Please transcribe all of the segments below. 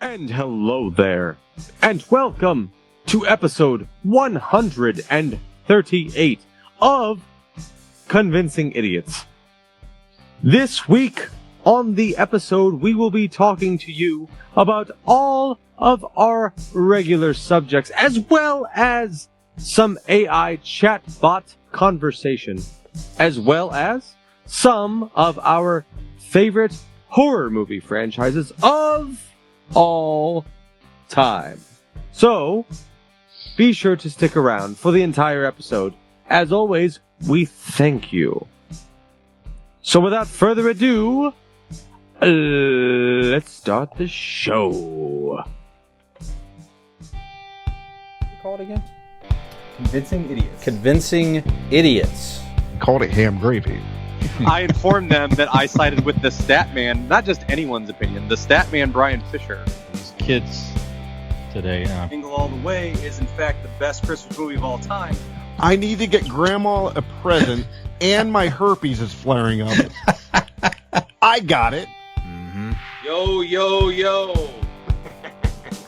And hello there, and welcome to episode 138 of Convincing Idiots. This week on the episode, we will be talking to you about all of our regular subjects, as well as some AI chatbot conversation, as well as some of our favorite horror movie franchises of all time. So, be sure to stick around for the entire episode. As always, we thank you. So without further ado, let's start the show. Call it again? Convincing Idiots. Convincing Idiots. Called it ham gravy. I informed them that I sided with the stat man, not just anyone's opinion, the stat man Brian Fisher. These kids today. Jingle All the Way is in fact the best Christmas movie of all time. I need to get Grandma a present, and my herpes is flaring up. I got it. Mm-hmm. Yo, yo, yo.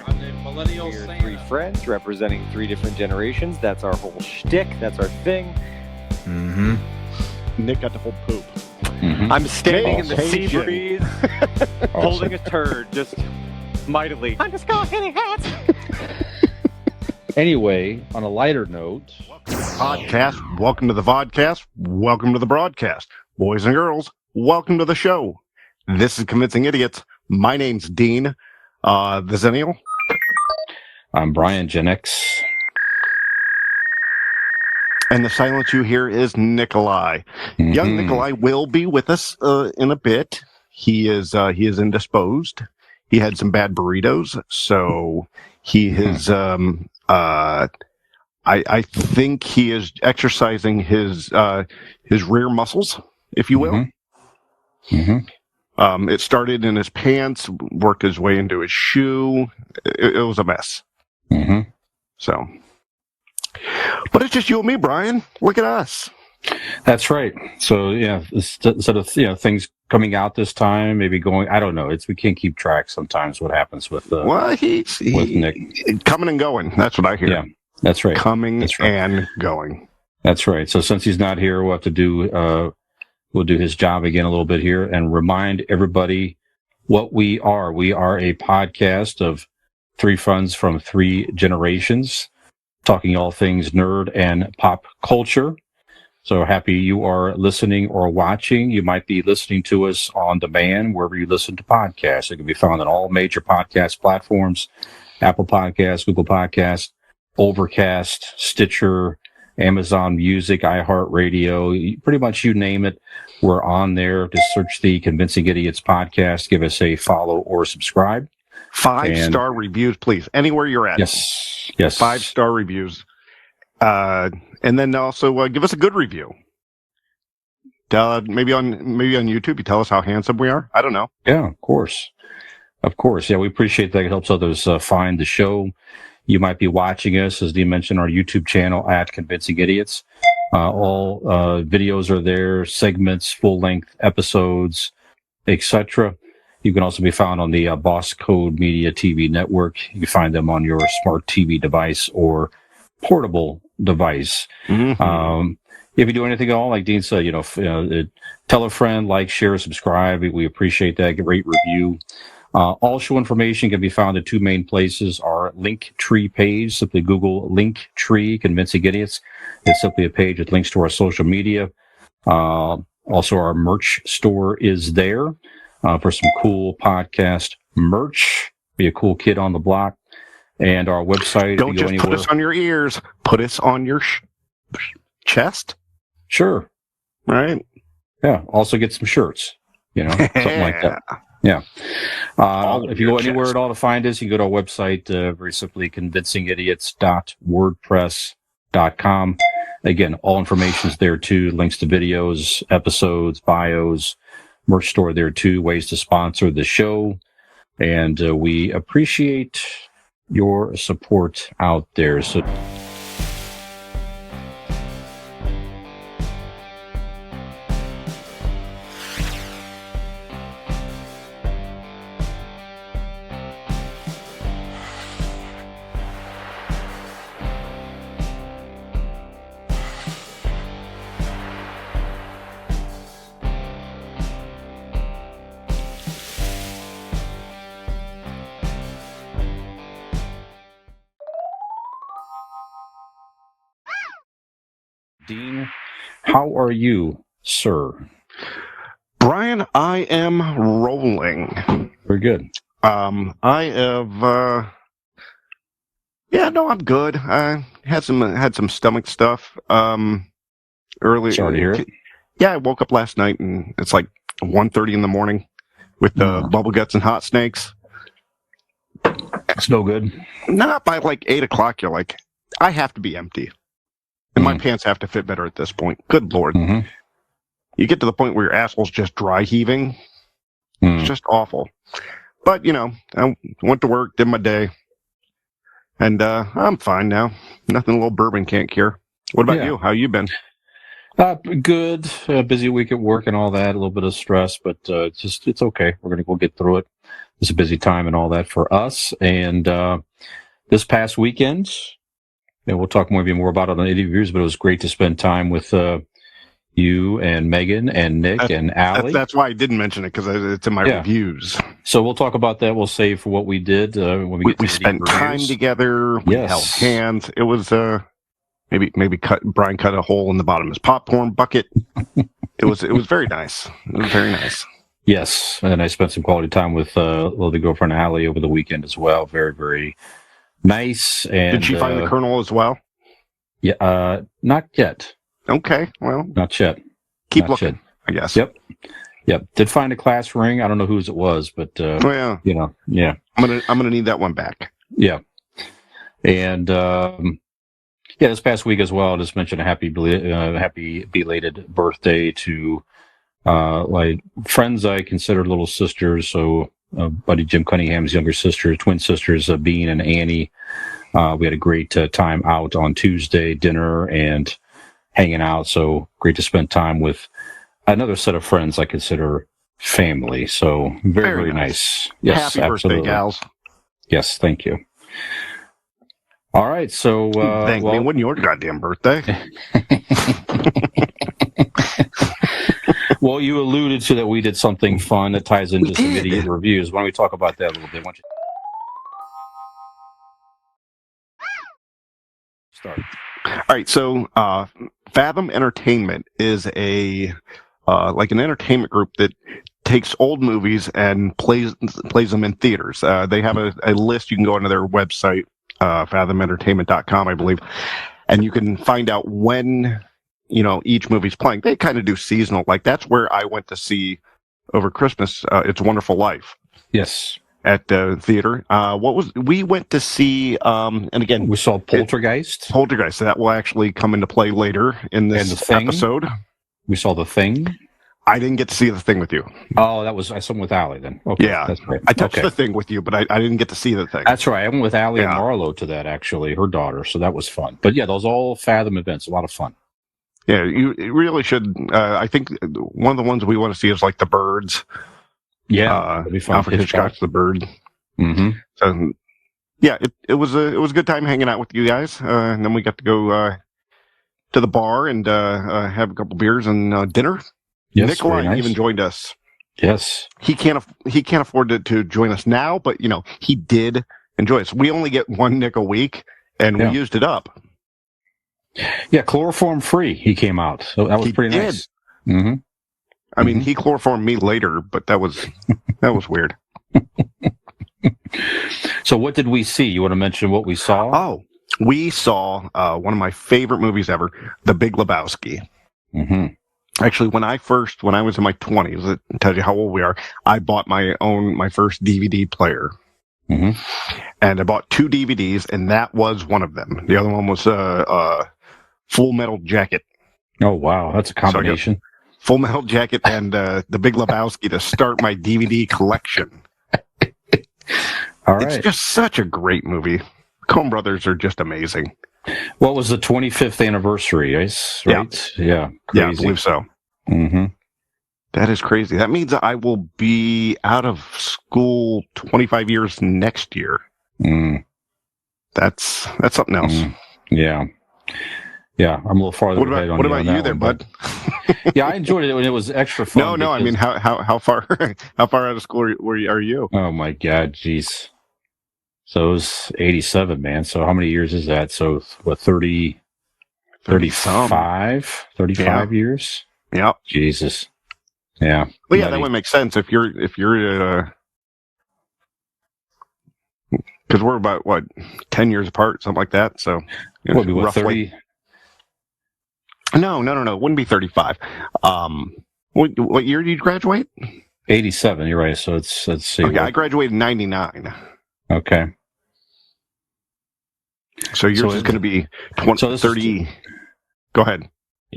I'm the millennial We're Santa. three friends representing three different generations. That's our whole shtick. That's our thing. Mm-hmm. Nick got to hold poop. Mm-hmm. I'm standing in the sea Awesome. breeze, holding a turd, just mightily. I'm just going hitting hats. Anyway, on a lighter note, Podcast, welcome to the vodcast. Welcome to the broadcast. Boys and girls, welcome to the show. This is Convincing Idiots. My name's Dean. The Zennial. I'm Brian Gen X. And the silence you hear is Nikolai. Mhm. Young Nikolai will be with us in a bit. He is indisposed. He had some bad burritos, so he is. I think he is exercising his rear muscles, if you will. Mm-hmm. It started in his pants, worked his way into his shoe. It was a mess. Mm-hmm. So, but it's just you and me, Brian. Look at us. That's right. So yeah, instead of things coming out this time, maybe going. I don't know. We can't keep track sometimes. What happens with Well, he's with Nick? coming and going. That's what I hear. Yeah, that's right. Coming That's right. and going. That's right. So since he's not here, we'll have to do. We'll do his job again a little bit here and remind everybody what we are. We are a podcast of three friends from three generations, talking all things nerd and pop culture. So happy you are listening or watching. You might be listening to us on demand wherever you listen to podcasts. It can be found on all major podcast platforms: Apple Podcasts, Google Podcasts, Overcast, Stitcher, Amazon Music, iHeartRadio, pretty much you name it. We're on there. Just search the Convincing Idiots podcast. Give us a follow or subscribe. 5-star reviews, please. Anywhere you're at. Yes. 5-star reviews. And then also give us a good review. Maybe on YouTube, you tell us how handsome we are. I don't know. Yeah, of course. Yeah, we appreciate that. It helps others find the show. You might be watching us, as Dean mentioned, our YouTube channel at Convincing Idiots. All videos are there, segments, full-length episodes, etc. You can also be found on the B.O.S.S Code Media TV network. You can find them on your smart TV device or portable device. Mm-hmm. If you do anything at all, like Dean said, tell a friend, like, share, subscribe. We appreciate that. Great review. All show information can be found in two main places. Our Linktree page, simply Google Linktree Convincing Idiots. It's simply a page with links to our social media. Also, our merch store is there for some cool podcast merch. Be a cool kid on the block. And our website. Don't just put us on your ears. Put us on your chest. Sure. Right? Yeah. Also get some shirts. Something like that. Yeah. If you go anywhere at all to find us, you can go to our website, very simply convincingidiots.wordpress.com. Again, all information is there too. Links to videos, episodes, bios, merch store there too, ways to sponsor the show. And we appreciate your support out there. So Dean, how are you, sir? Brian, I am rolling. Very good. I have, I'm good. I had some stomach stuff, early. Sorry to hear it. Yeah, I woke up last night and it's like 1:30 in the morning with the bubble guts and hot snakes. It's no good. Not by like 8 o'clock. You're like, I have to be empty. And my pants have to fit better at this point. Good Lord. Mm-hmm. You get to the point where your asshole's just dry heaving. It's just awful. But, I went to work, did my day, and I'm fine now. Nothing a little bourbon can't cure. What about you? How you been? Good. Busy week at work and all that. A little bit of stress, but it's okay. We'll get through it. It's a busy time and all that for us. And this past weekend, and we'll talk maybe more about it on the reviews, but it was great to spend time with you and Megan and Nick and Allie. That's why I didn't mention it, because it's in my reviews. So we'll talk about that. We'll save for what we did when we get to we spent time together. We held hands. It was maybe Brian cut a hole in the bottom of his popcorn bucket. It was very nice. It was very nice. Yes, and I spent some quality time with the girlfriend Allie over the weekend as well. Very, very nice. And did she find the Colonel as well? Yeah, not yet. Okay, well, not yet. Keep looking, I guess. Yep. Did find a class ring. I don't know whose it was, but yeah. I'm gonna need that one back. Yeah, and this past week as well. I just mentioned a happy belated birthday to like friends I consider little sisters. So, buddy Jim Cunningham's younger sister, twin sisters, Bean and Annie. We had a great time out on Tuesday, dinner and hanging out. So great to spend time with another set of friends I consider family. So very nice. Yes, happy absolutely. birthday, gals. Yes, thank you. All right, so thank me. When your goddamn birthday? Well, you alluded to that we did something fun that ties into some idiot reviews. Why don't we talk about that a little bit? Why don't you start? All right, so Fathom Entertainment is a like an entertainment group that takes old movies and plays them in theaters. They have a list. You can go onto their website, fathomentertainment.com, I believe, and you can find out when each movie's playing. They kind of do seasonal. Like that's where I went to see over Christmas. It's a Wonderful Life. Yes. At the theater. We went to see, and again, we saw Poltergeist. So that will actually come into play later in this episode. We saw The Thing. I didn't get to see The Thing with you. Oh, I saw them with Allie then. Okay, yeah, that's right. I touched The Thing with you, but I didn't get to see The Thing. That's right. I went with Allie and Marlo to that, actually, her daughter. So that was fun. But yeah, those all Fathom events, a lot of fun. Yeah, you really should. I think one of the ones we want to see is like The Birds. Yeah, that'd be fun. Alfred Hitchcock's The Bird. Mm-hmm. So, yeah, it was a good time hanging out with you guys, and then we got to go to the bar and have a couple beers and dinner. Yes, Nikolai even joined us. Yes, he can't afford to join us now, but he did enjoy us. We only get one Nick a week, and we used it up. Yeah, chloroform free. He came out, so that was pretty nice. Mm-hmm. I mean, he chloroformed me later, but that was weird. So what did we see? You want to mention what we saw? Oh, we saw one of my favorite movies ever, The Big Lebowski. Mm-hmm. Actually, when I was in my 20s, it tells you how old we are, I bought my first DVD player. Mm-hmm. And I bought 2 DVDs, and that was one of them. The other one was Full Metal Jacket. Oh, wow. That's a combination. So Full Metal Jacket and The Big Lebowski to start my DVD collection. All right. It's just such a great movie. Coen Brothers are just amazing. What was the 25th anniversary, right? Yeah. Yeah, I believe so. Mm-hmm. That is crazy. That means I will be out of school 25 years next year. Mm. That's something else. Yeah. Yeah, I'm a little farther ahead on what about you there, bud? Yeah, I enjoyed it when it was extra fun. No, I mean, how far out of school are you? Oh my God, jeez. So it was 87, man. So how many years is that? So what, 30? 35 Yeah. years. Yep. Jesus. Yeah. Well, yeah, that Nutty. would make sense if you're because we're about 10 years apart, something like that. So What, be what, roughly. 30? No. It wouldn't be 35. What year did you graduate? 87, you're right. So let's see. Okay, I graduated in 99. Okay. So yours is going to be 30. Go ahead.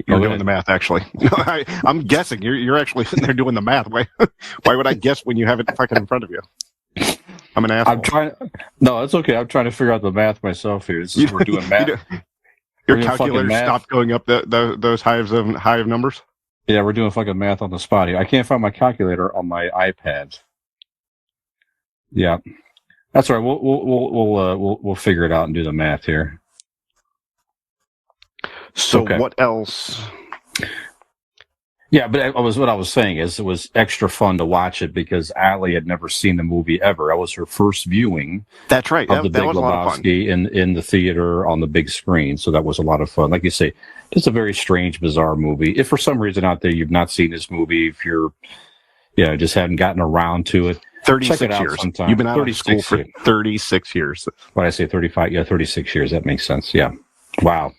You're doing the math, actually. I'm guessing. You're actually sitting there doing the math. Why would I guess when you have it fucking in front of you? I'm an asshole. No, it's okay. I'm trying to figure out the math myself here. We're doing math. Your calculator stopped going up those hives of numbers? Yeah, we're doing fucking math on the spot here. I can't find my calculator on my iPad. Yeah. That's all right. We'll figure it out and do the math here. So what else? Yeah, but what I was saying is it was extra fun to watch it because Allie had never seen the movie ever. That was her first viewing. That's right. Of the Big Lebowski in the theater on the big screen. So that was a lot of fun. Like you say, it's a very strange, bizarre movie. If for some reason out there you've not seen this movie, if you're, just haven't gotten around to it, 36 years. Sometime. You've been out of school for 36 years. What I say, 35? Yeah, 36 years. That makes sense. Yeah. Wow.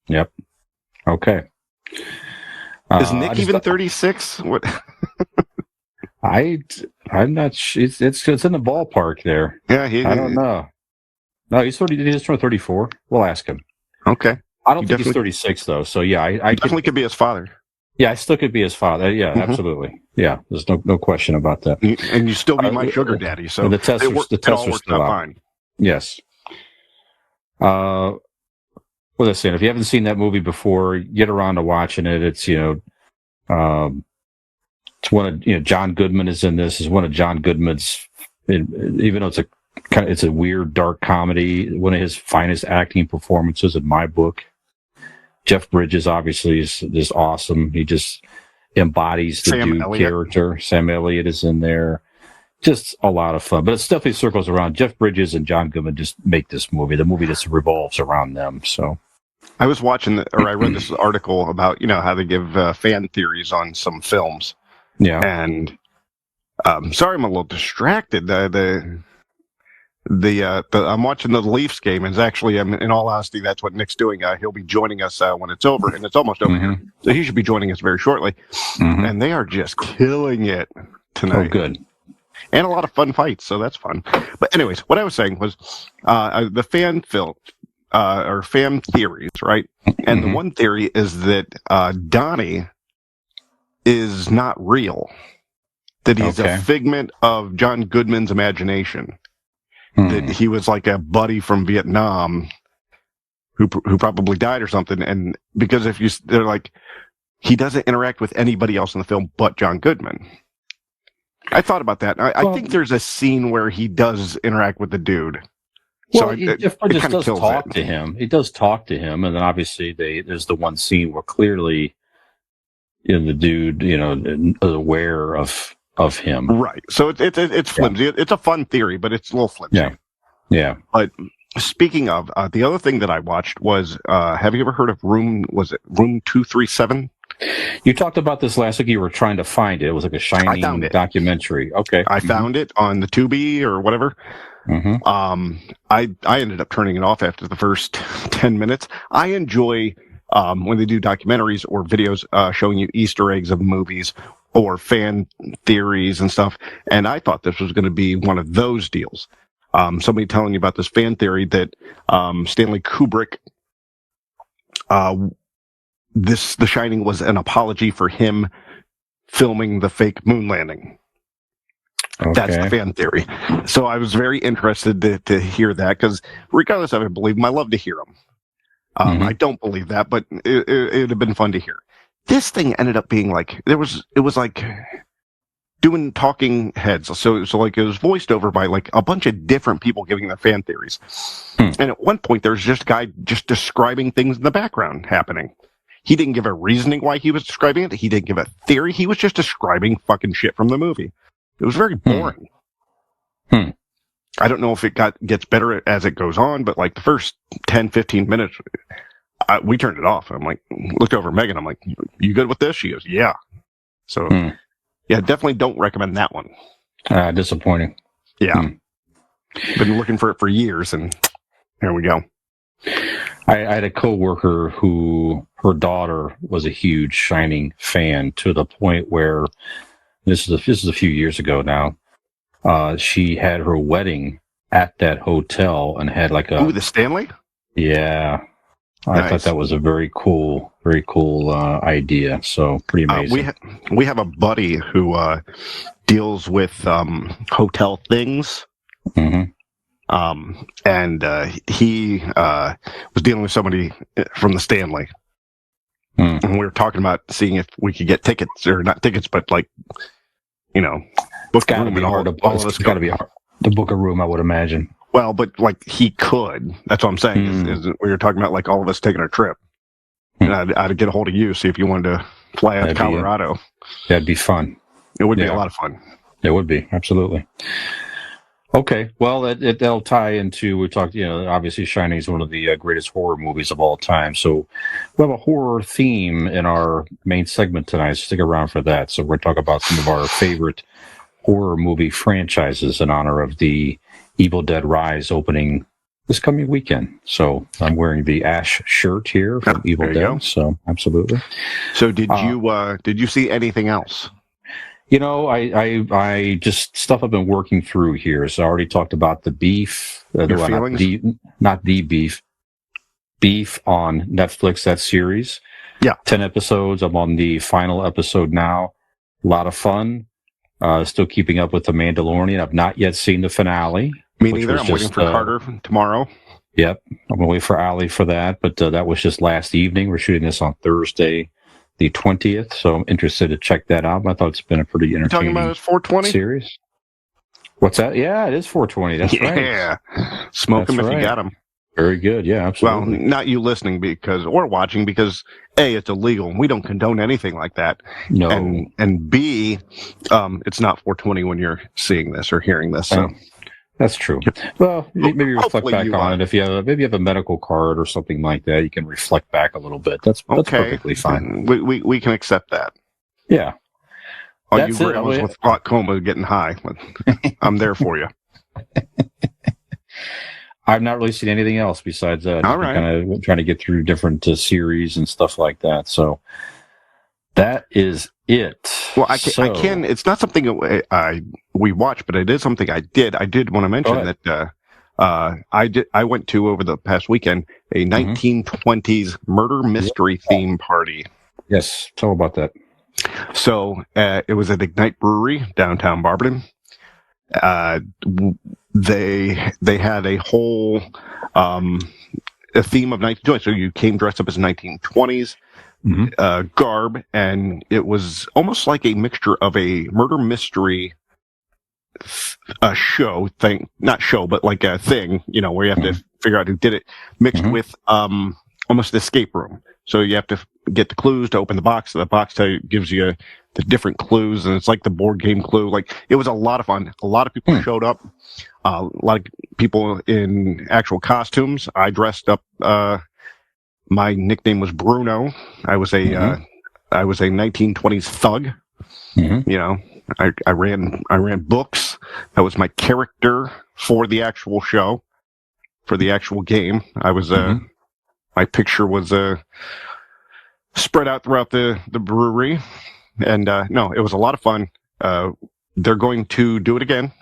Yep. Okay. Is Nick even 36? What? I'm not sure. It's in the ballpark there. Yeah, I don't know. No, he's 30. He just turned 34. We'll ask him. Okay. I don't think he's 36 though. So yeah, I definitely could be his father. Yeah, I still could be his father. Yeah, absolutely. Yeah, there's no question about that. And you still be my sugar daddy. So the test was still out. Fine. Yes. What was I saying? If you haven't seen that movie before, get around to watching it. It's it's one of John Goodman is in this. Is one of John Goodman's, even though it's a weird dark comedy, one of his finest acting performances in my book. Jeff Bridges obviously is awesome. He just embodies the dude character. Sam Elliott is in there. Just a lot of fun, but it definitely circles around Jeff Bridges and John Goodman. Just make this movie. The movie just revolves around them. So. I was watching, I read this article about, how they give fan theories on some films. Yeah. And sorry, I'm a little distracted. I'm watching the Leafs game, and it's actually, in all honesty, that's what Nick's doing. He'll be joining us when it's over, and it's almost over here. So he should be joining us very shortly. And they are just killing it tonight. Oh, good. And a lot of fun fights, so that's fun. But anyways, what I was saying was the fan film. Or fan theories, right? And the one theory is that Donnie is not real. That he's a figment of John Goodman's imagination. That he was like a buddy from Vietnam who probably died or something. And because they're like, he doesn't interact with anybody else in the film but John Goodman. I thought about that. I think there's a scene where he does interact with the dude. Well, Jeff Bridges does talk to him. He does talk to him, and then obviously there's the one scene where clearly, the dude, is aware of him. Right. So it's flimsy. Yeah. It's a fun theory, but it's a little flimsy. Yeah. But speaking of, the other thing that I watched was, have you ever heard of Room 237? You talked about this last week. You were trying to find it. It was like a Shining documentary. Okay. I found it on the Tubi or whatever. I ended up turning it off after the first 10 minutes. I enjoy when they do documentaries or videos showing you Easter eggs of movies or fan theories and stuff. And I thought this was going to be one of those deals. Somebody telling you about this fan theory that Stanley Kubrick, The Shining was an apology for him filming the fake moon landing. Okay. That's the fan theory. So I was very interested to hear that because regardless of I believe him, I love to hear him. I don't believe that, but it would have been fun to hear. This thing ended up being like, it was like doing talking heads. So like it was voiced over by like a bunch of different people giving their fan theories. And at one point there's just a guy just describing things in the background happening. He didn't give a reasoning why he was describing it. He didn't give a theory. He was just describing fucking shit from the movie. It was very boring. I don't know if it gets better as it goes on, but like the first 10, 15 minutes, we turned it off. I'm like, looked over at Megan. I'm like, you good with this? She goes, yeah. So, yeah, definitely don't recommend that one. Disappointing. Yeah. Been looking for it for years, and here we go. I had a coworker who her daughter was a huge Shining fan to the point where this is a few years ago now. She had her wedding at that hotel and had like a the Stanley. Yeah, I thought that was a very cool idea. So pretty amazing. We have a buddy who deals with hotel things. Mm-hmm. And he was dealing with somebody from the Stanley. And we were talking about seeing if we could get tickets, or not tickets, but like, book a room. It's got to be hard to book a room, I would imagine. Well, but like he could. That's what I'm saying. Is we were talking about like all of us taking a trip. And I'd get a hold of you, see if you wanted to fly out to Colorado. That'd be fun. It would be a lot of fun. It would be, absolutely. Okay, well, that'll tie into, we talked, obviously Shining is one of the greatest horror movies of all time. So we have a horror theme in our main segment tonight. Stick around for that. So we're going to talk about some of our favorite horror movie franchises in honor of the Evil Dead Rise opening this coming weekend. So I'm wearing the Ash shirt here from Evil Dead. Go. So absolutely. So did you see anything else? I just stuff I've been working through here. So I already talked about the beef. Not the beef. Beef on Netflix, that series. Yeah. 10 episodes. I'm on the final episode now. A lot of fun. Still keeping up with The Mandalorian. I've not yet seen the finale. Me neither. I'm waiting for Carter tomorrow. Yep. I'm going to wait for Ali for that. But that was just last evening. We're shooting this on Thursday, the 20th. So I'm interested to check that out. I thought it's been a pretty entertaining talking about 420 series. What's that? Yeah, it is 420. That's right. Yeah. Smoke them if you got them. Very good. Yeah, absolutely. Well, not you listening or watching because A, it's illegal. We don't condone anything like that. No. And B, it's not 420 when you're seeing this or hearing this. So. That's true. Well, maybe reflect back on it. If you have a medical card or something like that, you can reflect back a little bit. That's perfectly fine. We can accept that. Yeah. All you grandmas with glaucoma getting high, I'm there for you. I've not really seen anything else besides that. All right. Kind of trying to get through different series and stuff like that. So that is it. Well, I can. It's not something we watched, but it is something I did. I did want to mention that I went to over the past weekend a 1920s murder mystery theme party. Yes, tell about that. So it was at Ignite Brewery downtown Barberton. They had a whole a theme of 1920s. So you came dressed up as 1920s. Garb, and it was almost like a mixture of a murder mystery not show, but like a thing, where you have to figure out who did it, mixed with almost escape room. So you have to get the clues to open the box. The box gives you the different clues, and it's like the board game Clue. Like, it was a lot of fun. A lot of people showed up. A lot of people in actual costumes. I dressed up. My nickname was Bruno. I was a 1920s thug. I ran books. That was my character for the actual show, for the actual game. I was my picture was spread out throughout the brewery, and no, it was a lot of fun. They're going to do it again.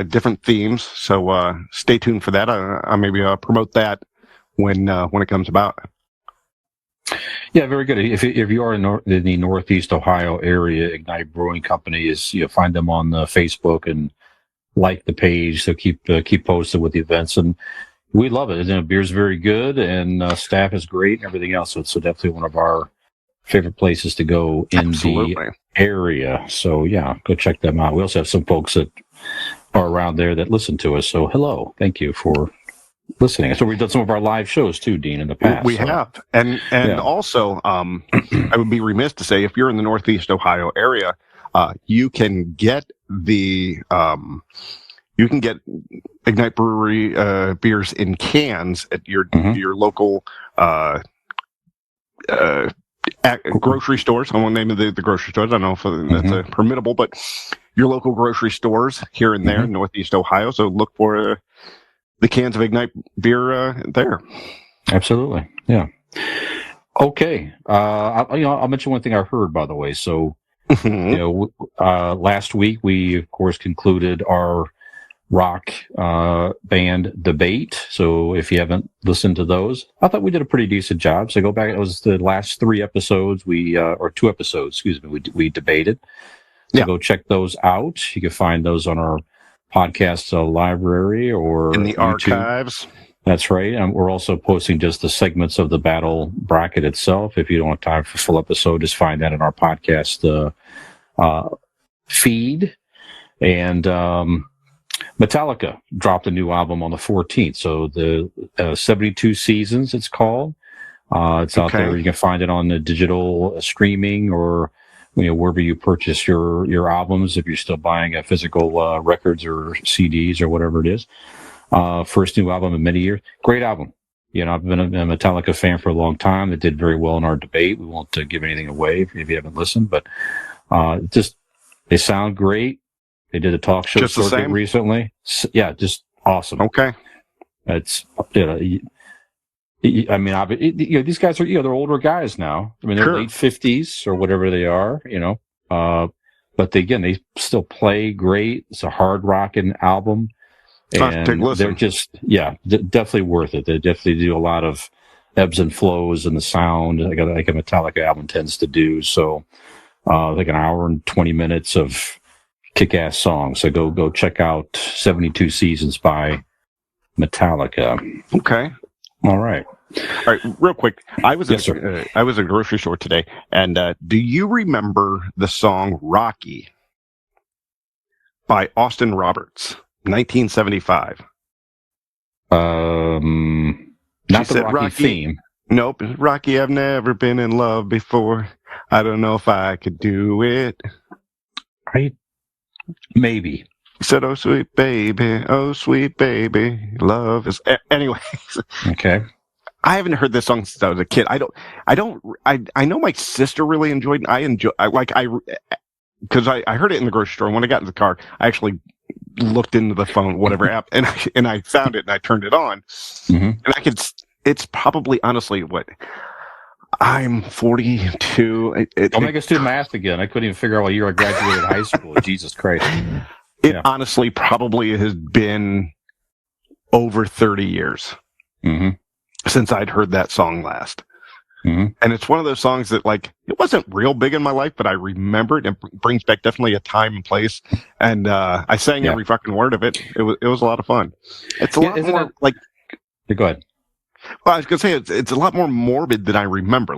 Different themes, so stay tuned for that. I'll maybe promote that when it comes about. Yeah, very good. If you are in the Northeast Ohio area, Ignite Brewing Company find them on Facebook and like the page. So keep posted with the events, and we love it. Beer's very good, and staff is great, and everything else. So it's definitely one of our favorite places to go in the area. So yeah, go check them out. We also have some folks that are around there that listen to us. So hello, thank you for listening. So we've done some of our live shows too, Dean, in the past. We have. And also, I would be remiss to say, if you're in the Northeast Ohio area, you can get Ignite Brewery beers in cans at your local grocery stores. I won't name the grocery stores. I don't know if that's permittable, but your local grocery stores here and there in Northeast Ohio. So look for the cans of Ignite beer there. Absolutely. Yeah. Okay. I'll mention one thing I heard, by the way. So, last week we, of course, concluded our rock band debate. So if you haven't listened to those, I thought we did a pretty decent job. So go back. It was the last 3 episodes or 2 episodes, excuse me, we debated. So go check those out. You can find those on our podcast library or in the YouTube. archives. That's right. We're also posting just the segments of the battle bracket itself. If you don't have time for a full episode, just find that in our podcast feed. And Metallica dropped a new album on the 14th. So the 72 Seasons, it's called. It's out there. You can find it on the digital streaming or wherever you purchase your albums, if you're still buying physical records or CDs or whatever it is. First new album in many years. Great album. I've been a Metallica fan for a long time. It did very well in our debate. We won't give anything away if you haven't listened, but they sound great. They did a talk show circuit recently. Yeah, just awesome. Okay. It's these guys are they're older guys now. I mean, they're late 50s or whatever they are. But they still play great. It's a hard rocking album. And they're just, definitely worth it. They definitely do a lot of ebbs and flows in the sound, like a Metallica album tends to do. So, like an hour and 20 minutes of kick-ass songs. So go check out 72 Seasons by Metallica. Okay. All right. All right. Real quick. I was at a grocery store today, and do you remember the song Rocky by Austin Roberts? 1975. Not the Rocky theme. Nope. Rocky, I've never been in love before. I don't know if I could do it. Maybe. He said, oh, sweet baby, love is... Anyways. Okay. I haven't heard this song since I was a kid. I know my sister really enjoyed it. Because I heard it in the grocery store, and when I got in the car, I actually looked into the phone, whatever app, and I found it, and I turned it on. And it's probably, honestly, I'm 42. Don't make us do math again. I couldn't even figure out what year I graduated high school. Jesus Christ. Honestly probably has been over 30 years since I'd heard that song last. And it's one of those songs that, it wasn't real big in my life, but I remember it. It brings back definitely a time and place. And I sang every fucking word of it. It was a lot of fun. It's a lot more Go ahead. Well, I was going to say, it's a lot more morbid than I remember.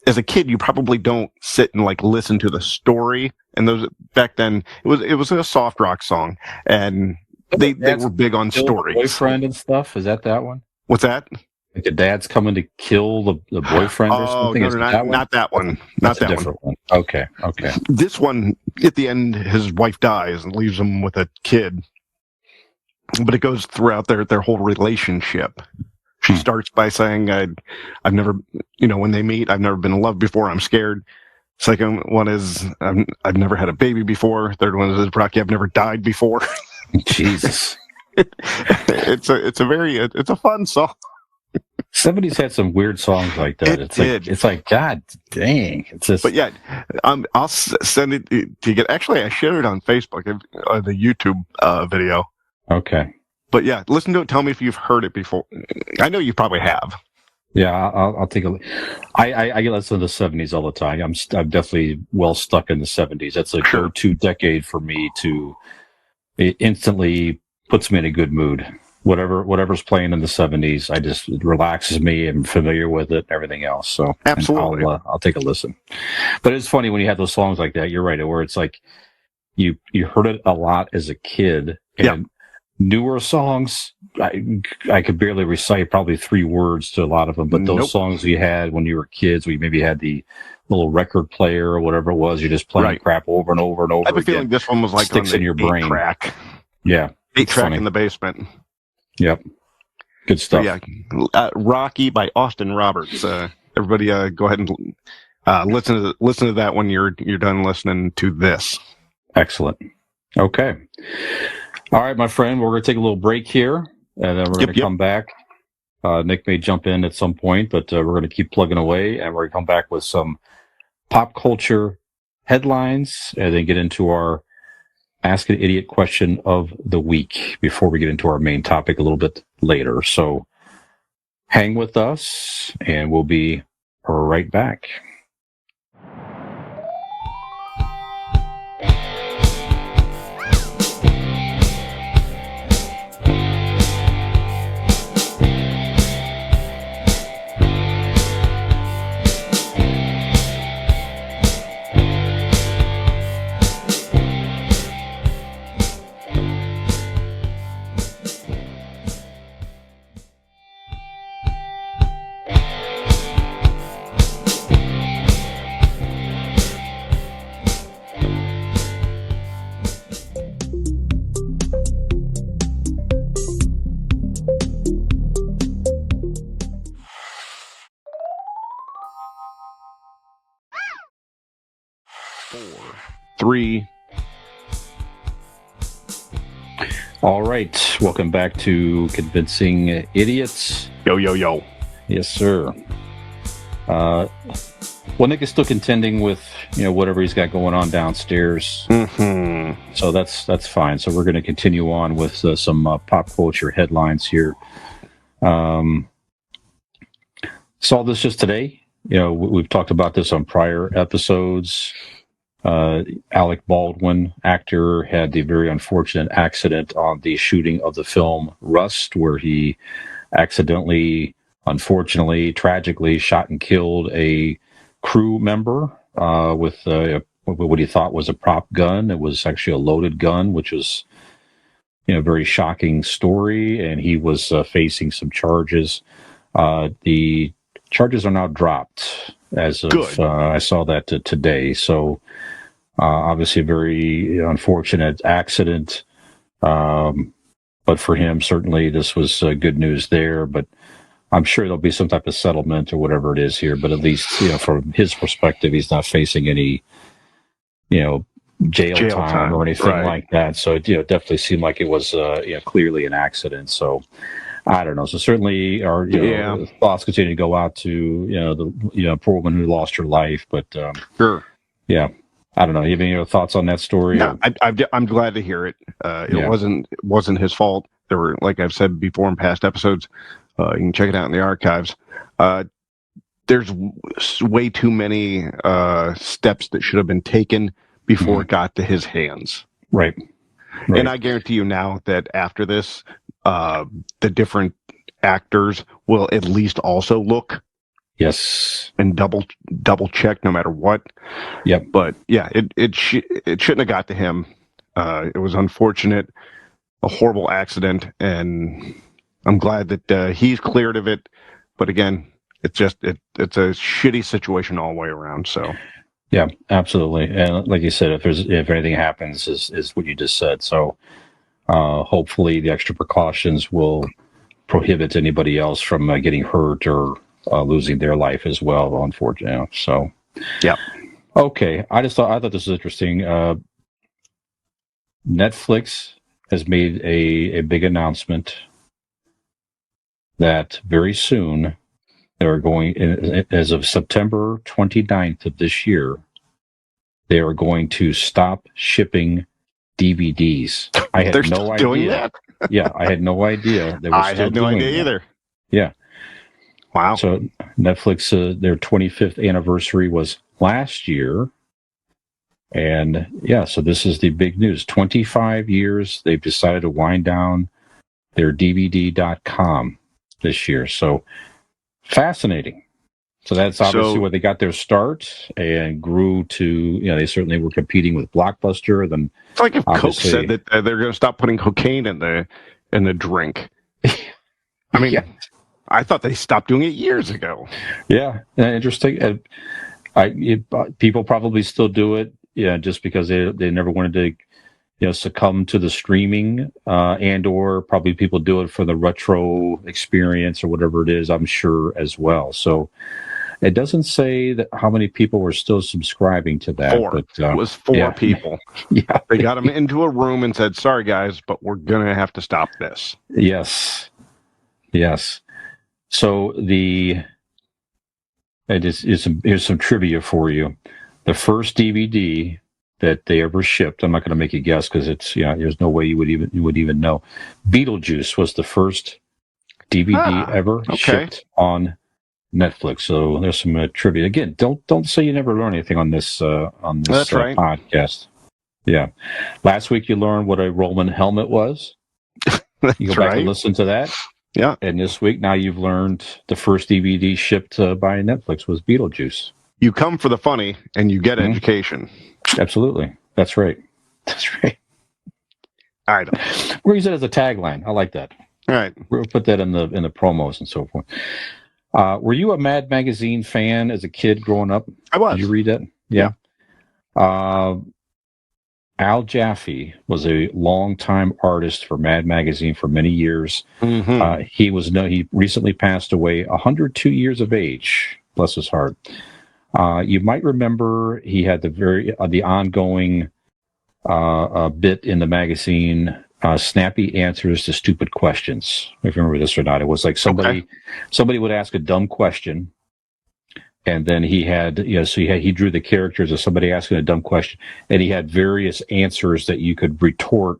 As a kid, you probably don't sit and, listen to the story. And those, back then, it was a soft rock song. And they were big on stories. Boyfriend and stuff? Is that one? What's that? Like the dad's coming to kill the boyfriend or something? No, not that one. Not that one. Okay. This one, at the end, his wife dies and leaves him with a kid. But it goes throughout their whole relationship. She starts by saying, I've never, when they meet, I've never been in love before. I'm scared. Second one is, I've never had a baby before. Third one is, Rocky, I've never died before. Jesus. It's a fun song. 70s had some weird songs like that. It's like, God dang. It's just. But yeah, I'll send it to get. Actually, I shared it on Facebook, the YouTube video. Okay. But yeah, listen to it. Tell me if you've heard it before. I know you probably have. Yeah, I'll take a look. I listen to the 70s all the time. I'm definitely well stuck in the 70s. That's a go-to decade for me. It instantly puts me in a good mood. Whatever's playing in the 70s, it relaxes me. I'm familiar with it, everything else. So absolutely, I'll take a listen. But it's funny when you have those songs like that. You're right, where it's like you heard it a lot as a kid, and newer songs, I could barely recite probably 3 words to a lot of them. But those songs you had when you were kids, we maybe had the little record player or whatever it was, you're just playing crap over and over and over. I have a feeling this one was sticks on the in your brain. Track. Yeah. 8-track funny. in the basement. Yep. Good stuff. Yeah, Rocky by Austin Roberts. Everybody, go ahead and listen to that when you're done listening to this. Excellent. Okay. All right, my friend, we're going to take a little break here, and then we're going to come back. Nick may jump in at some point, but we're going to keep plugging away, and we're going to come back with some pop culture headlines, and then get into our Ask an Idiot question of the week before we get into our main topic a little bit later. So hang with us, and we'll be right back. Three. All right. Welcome back to Convincing Idiots. Yo, yo, yo. Yes, sir. Well, Nick is still contending with, whatever he's got going on downstairs. Mm-hmm. So that's fine. So we're going to continue on with some pop culture headlines here. Saw this just today. We've talked about this on prior episodes. Alec Baldwin, actor, had the very unfortunate accident on the shooting of the film Rust, where he accidentally, unfortunately, tragically shot and killed a crew member with what he thought was a prop gun. It was actually a loaded gun, which was, a very shocking story, and he was facing some charges. The charges are now dropped as of I saw that today. So obviously a very unfortunate accident. But for him, certainly this was good news there. But I'm sure there'll be some type of settlement or whatever it is here. But at least, from his perspective, he's not facing any, jail time or anything like that. So it definitely seemed like it was clearly an accident. So I don't know. So certainly our thoughts continue to go out to the poor woman who lost her life. But Sure. Yeah. I don't know. You have any other thoughts on that story? No, I'm glad to hear it. It wasn't his fault. There were, like I've said before in past episodes, you can check it out in the archives. There's way too many steps that should have been taken before it got to his hands. Right. And I guarantee you now that after this, the different actors will at least also look. Yes. And double check no matter what. Yep. But yeah, it shouldn't have got to him. It was unfortunate, a horrible accident, and I'm glad that he's cleared of it. But again, it's a shitty situation all the way around. So yeah, absolutely. And like you said, if anything happens, is what you just said. So hopefully the extra precautions will prohibit anybody else from getting hurt or losing their life as well, unfortunately. So, yeah. Okay. I thought this was interesting. Netflix has made a big announcement that very soon they're going, as of September 29th of this year, they are going to stop shipping DVDs. I had no idea. Doing that? Yeah, I had no idea. I had no idea either. Yeah. Wow. So Netflix, their 25th anniversary was last year. And yeah, so this is the big news. 25 years, they've decided to wind down their DVD.com this year. So fascinating. So that's obviously where they got their start and grew to, they certainly were competing with Blockbuster. Then it's like if Coke said that they're going to stop putting cocaine in the drink. I mean, I thought they stopped doing it years ago. Yeah, interesting. People probably still do it, just because they never wanted to, succumb to the streaming, and or probably people do it for the retro experience or whatever it is, I'm sure as well. So it doesn't say that how many people were still subscribing to that. 4. But, it was 4 people. Yeah. They got them into a room and said, sorry, guys, but we're going to have to stop this. Yes. So here's some trivia for you. The first DVD that they ever shipped, I'm not going to make you guess because there's no way you would even know. Beetlejuice was the first DVD ever shipped on Netflix. So there's some trivia. Again, don't say you never learn anything on this That's right. podcast. Yeah. Last week you learned what a Roman helmet was. You go back and listen to that. Yeah. And this week now you've learned the first DVD shipped by Netflix was Beetlejuice. You come for the funny and you get education. Absolutely. That's right. I know. We're using it as a tagline. I like that. All right. We'll put that in the promos and so forth. Were you a Mad Magazine fan as a kid growing up? I was. Did you read that? Yeah. Al Jaffe was a longtime artist for Mad Magazine for many years. Mm-hmm. He recently passed away, 102 years of age. Bless his heart. You might remember he had the ongoing bit in the magazine, snappy answers to stupid questions. If you remember this or not, it was like somebody would ask a dumb question, and then he drew the characters of somebody asking a dumb question, and he had various answers that you could retort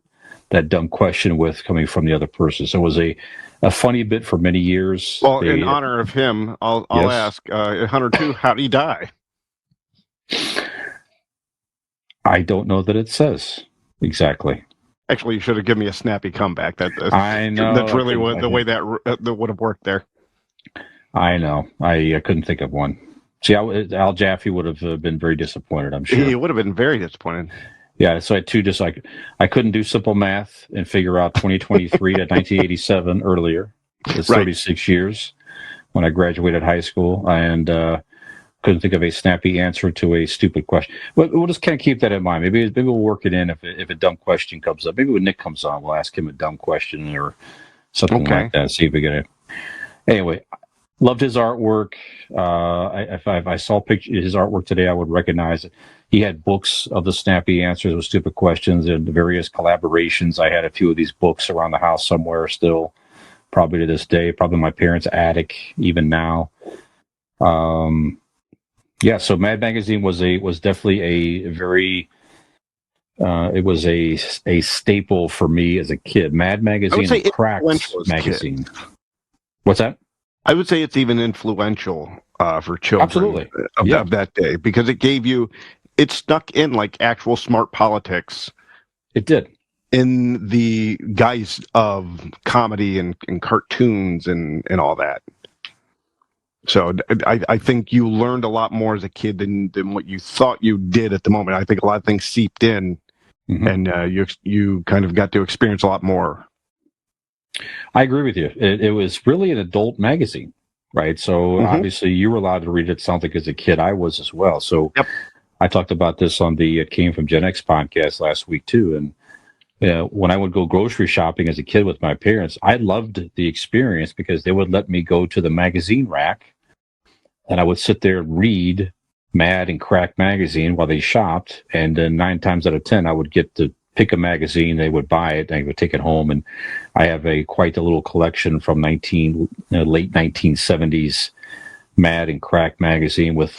that dumb question with coming from the other person. So it was a funny bit for many years. Well, in honor of him, I'll ask, 102, how did he die? I don't know that it says exactly. Actually, you should have given me a snappy comeback. I know. That's really the way that would have worked there. I know. I couldn't think of one. See, Al Jaffe would have been very disappointed, I'm sure. He would have been very disappointed. Yeah, so I had two I couldn't do simple math and figure out 2023 to 1987 earlier. It's 36 years when I graduated high school, and couldn't think of a snappy answer to a stupid question. We'll just kind of keep that in mind. Maybe we'll work it in if a dumb question comes up. Maybe when Nick comes on, we'll ask him a dumb question or something like that. See if we get it. Anyway, loved his artwork. If I saw his artwork today, I would recognize it. He had books of the snappy answers with stupid questions and various collaborations. I had a few of these books around the house somewhere still, probably to this day, probably in my parents' attic, even now. So Mad Magazine was definitely a very it was a staple for me as a kid. Mad Magazine and Cracks Magazine. What's that? I would say it's even influential for children of that day, because it stuck in like actual smart politics. It did. In the guise of comedy and cartoons and all that. So I think you learned a lot more as a kid than what you thought you did at the moment. I think a lot of things seeped in, and you kind of got to experience a lot more. I agree with you. It was really an adult magazine, right? So obviously you were allowed to read it. Sounds like as a kid I was as well. So I talked about this on the It Came From Gen X podcast last week too. And when I would go grocery shopping as a kid with my parents, I loved the experience because they would let me go to the magazine rack and I would sit there and read Mad and Crack magazine while they shopped. And then 9 times out of 10, I would get to pick a magazine. They would buy it and I would take it home. And I have quite a little collection from late 1970s Mad and Crack magazine with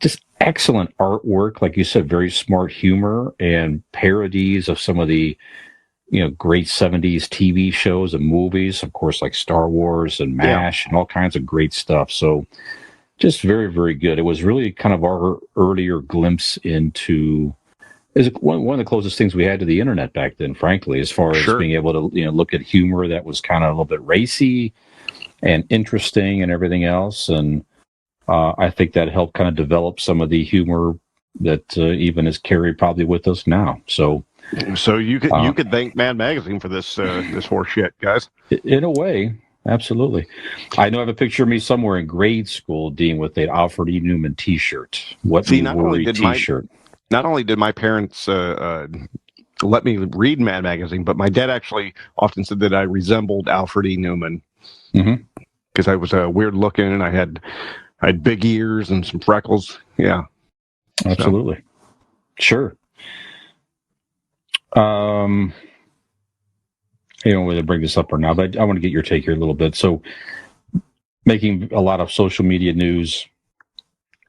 just excellent artwork. Like you said, very smart humor and parodies of some of the, great 70s TV shows and movies, of course, like Star Wars and MASH and all kinds of great stuff. So just very, very good. It was really kind of our earlier glimpse into one of the closest things we had to the internet back then, frankly, as far as being able to, look at humor that was kind of a little bit racy and interesting and everything else. And I think that helped kind of develop some of the humor that even is carried probably with us now. So you could thank Mad Magazine for this horse shit, guys. In a way, absolutely. I know I have a picture of me somewhere in grade school, Dean, with an Alfred E. Newman T-shirt. Not only did my parents let me read Mad Magazine, but my dad actually often said that I resembled Alfred E. Newman because I was weird looking and I had big ears and some freckles. Yeah, Absolutely. Sure. I don't know whether to bring this up or not, but I want to get your take here a little bit. So, making a lot of social media news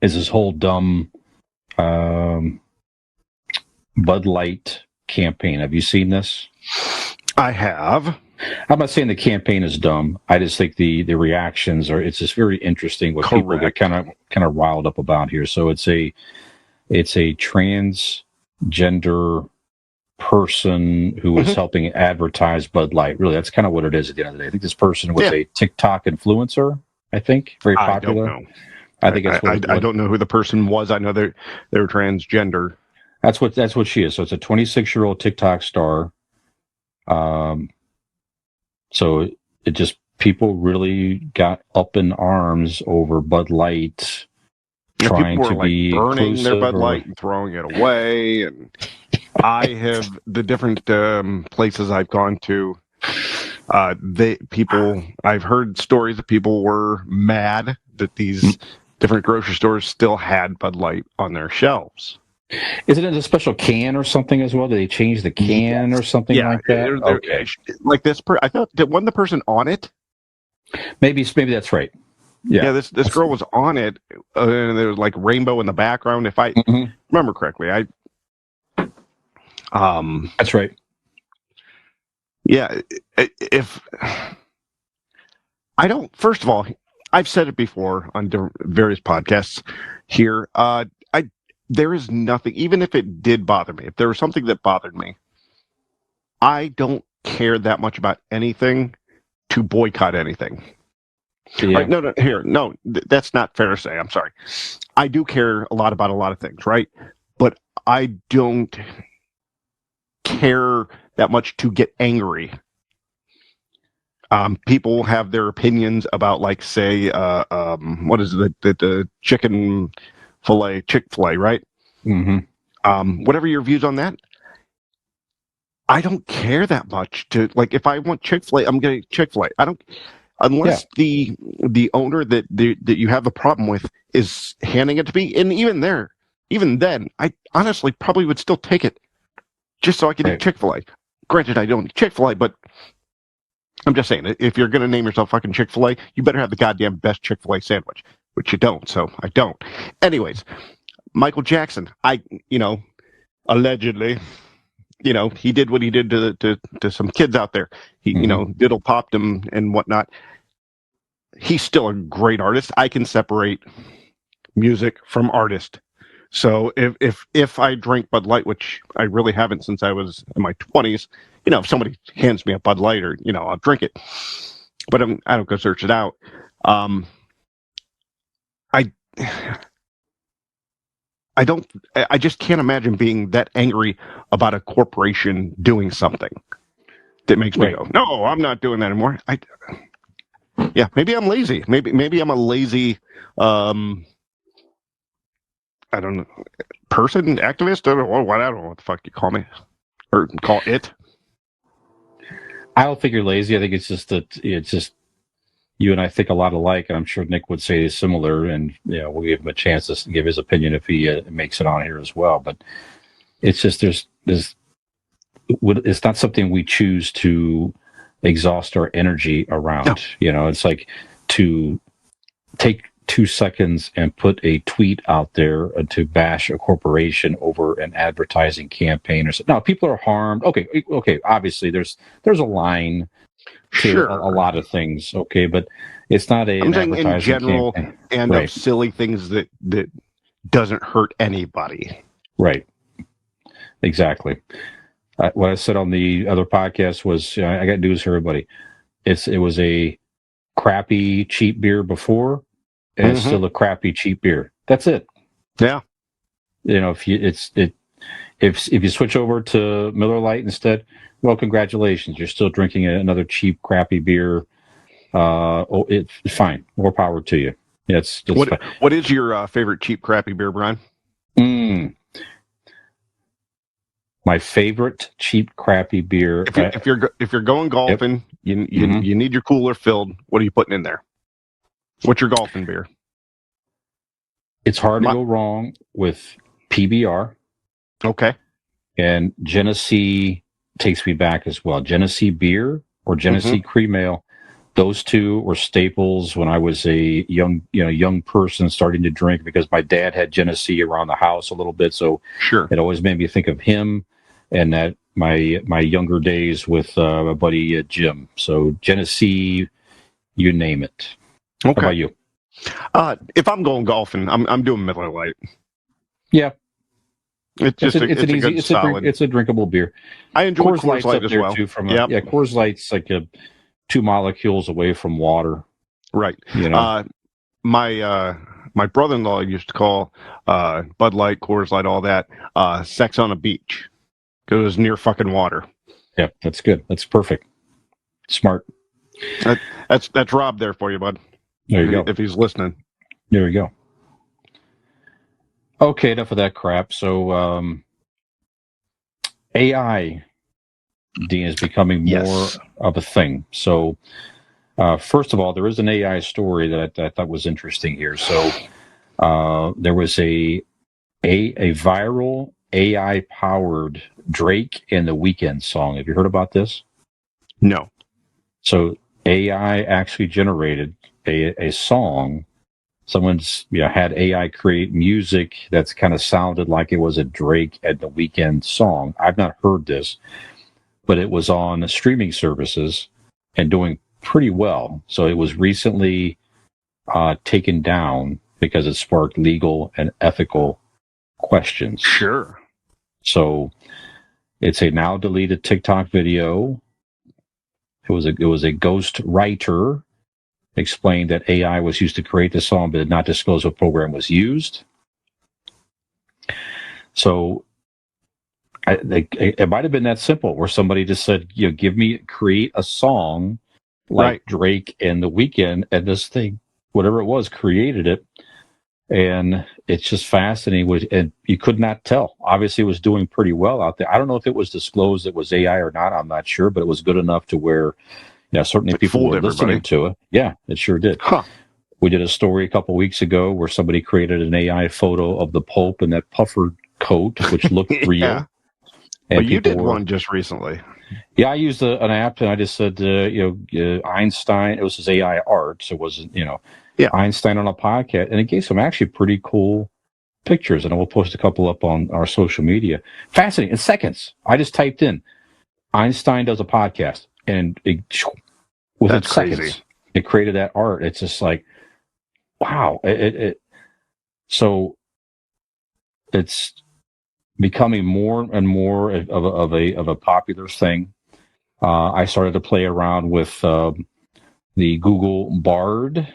is this whole dumb Bud Light campaign. Have you seen this? I have. I'm not saying the campaign is dumb. I just think the reactions are. It's just very interesting what people get kind of riled up about here. So it's a transgender person who is helping advertise Bud Light. Really, that's kind of what it is at the end of the day. I think this person was a TikTok influencer. I think very popular. I don't know. I think that's what I don't know who the person was. I know they're transgender. That's what she is. So it's a 26-year-old TikTok star. So it just people really got up in arms over Bud Light trying people were to be burning their Bud Light and throwing it away. And I have the different places I've gone to. I've heard stories that people were mad that these different grocery stores still had Bud Light on their shelves. Isn't it a special can or something as well? Did they change the can or something like that? Okay. Like this, I thought that wasn't the person on it. Maybe that's right. Yeah, this girl was on it, and there was like rainbow in the background. If I remember correctly, that's right. Yeah, if I don't, first of all, I've said it before on various podcasts here. There is nothing, even if it did bother me, if there was something that bothered me, I don't care that much about anything to boycott anything. Yeah. Right? No, that's not fair to say. I'm sorry. I do care a lot about a lot of things, right? But I don't care that much to get angry. People have their opinions about, like, say, what is it, the chicken fillet, Chick-fil-A, right? Whatever your views on that, I don't care that much to, like, if I want Chick-fil-A, I'm getting Chick-fil-A. I don't, unless the owner that you have the problem with is handing it to me, and even then, I honestly probably would still take it just so I could eat Chick-fil-A. Granted, I don't eat Chick-fil-A, but I'm just saying, if you're going to name yourself fucking Chick-fil-A, you better have the goddamn best Chick-fil-A sandwich, which you don't, so I don't. Anyways, Michael Jackson, allegedly, he did what he did to some kids out there. He, diddle popped him and whatnot. He's still a great artist. I can separate music from artist. So if I drink Bud Light, which I really haven't since I was in my 20s, if somebody hands me a Bud Light, or I'll drink it, but I don't go search it out. I just can't imagine being that angry about a corporation doing something that makes me go, no, I'm not doing that anymore. Maybe I'm lazy. Maybe I'm a lazy, I don't know, person, activist. I don't know what the fuck you call me or call it. I don't think you're lazy. I think it's just you and I think a lot alike, and I'm sure Nick would say similar. And we'll give him a chance to give his opinion if he makes it on here as well. But it's just it's not something we choose to exhaust our energy around. No. It's like to take 2 seconds and put a tweet out there to bash a corporation over an advertising campaign or something. Now, people are harmed. Okay. Obviously, there's a line to a lot of things. Okay, but it's not an saying advertising in general campaign. And of silly things that doesn't hurt anybody. Right. Exactly. What I said on the other podcast was, I got news for everybody. It was a crappy, cheap beer before, and it's still a crappy, cheap beer. That's it. Yeah. If you switch over to Miller Lite instead, well, congratulations. You're still drinking another cheap, crappy beer. It's fine. More power to you. Yeah, it's fine. What is your favorite cheap, crappy beer, Brian? My favorite cheap, crappy beer. If you're going golfing, you need your cooler filled. What are you putting in there? What's your golfing beer? It's hard to go wrong with PBR. Okay. And Genesee takes me back as well. Genesee beer or Genesee cream ale. Those two were staples when I was a young person starting to drink, because my dad had Genesee around the house a little bit. So sure, it always made me think of him, and that my younger days with my buddy Jim. So Genesee, you name it. Okay. How about you? If I'm going golfing, I'm doing Miller Lite. Yeah. It's a drinkable beer. I enjoy Coors Light as well. Too, Coors Light's like 2 molecules away from water. Right. You know? My brother-in-law used to call Bud Light, Coors Light, all that sex on a beach, because it was near fucking water. Yeah, that's good. That's perfect. Smart. That's Rob there for you, bud. There you go. If he's listening. There we go. Okay, enough of that crap. So AI, Dean, is becoming more of a thing. So first of all, there is an AI story that I thought was interesting here. So there was a viral AI-powered Drake and the Weeknd song. Have you heard about this? No. So AI actually generated a song. Someone's had AI create music that's kind of sounded like it was a Drake and the Weeknd song. I've not heard this, but it was on streaming services and doing pretty well. So it was recently taken down because it sparked legal and ethical questions. Sure. So it's a now deleted TikTok video. It was a ghost writer explained that AI was used to create the song, but did not disclose what program was used. So it might have been that simple, where somebody just said, create a song like Drake and the Weeknd, and this thing, whatever it was, created it. And it's just fascinating. And you could not tell. Obviously, it was doing pretty well out there. I don't know if it was disclosed it was AI or not. I'm not sure, but it was good enough to where, certainly people were listening to it. Yeah, it sure did. Huh. We did a story a couple weeks ago where somebody created an AI photo of the Pope in that puffer coat, which looked real. Yeah. And you did one just recently. Yeah, I used an app, and I just said, Einstein. It was his AI art, so it wasn't, Einstein on a podcast, and it gave some actually pretty cool pictures, and we'll post a couple up on our social media. Fascinating. In seconds, I just typed in Einstein does a podcast, and within seconds, it created that art. It's just like, wow. So it's becoming more and more of a popular thing. I started to play around with the Google Bard,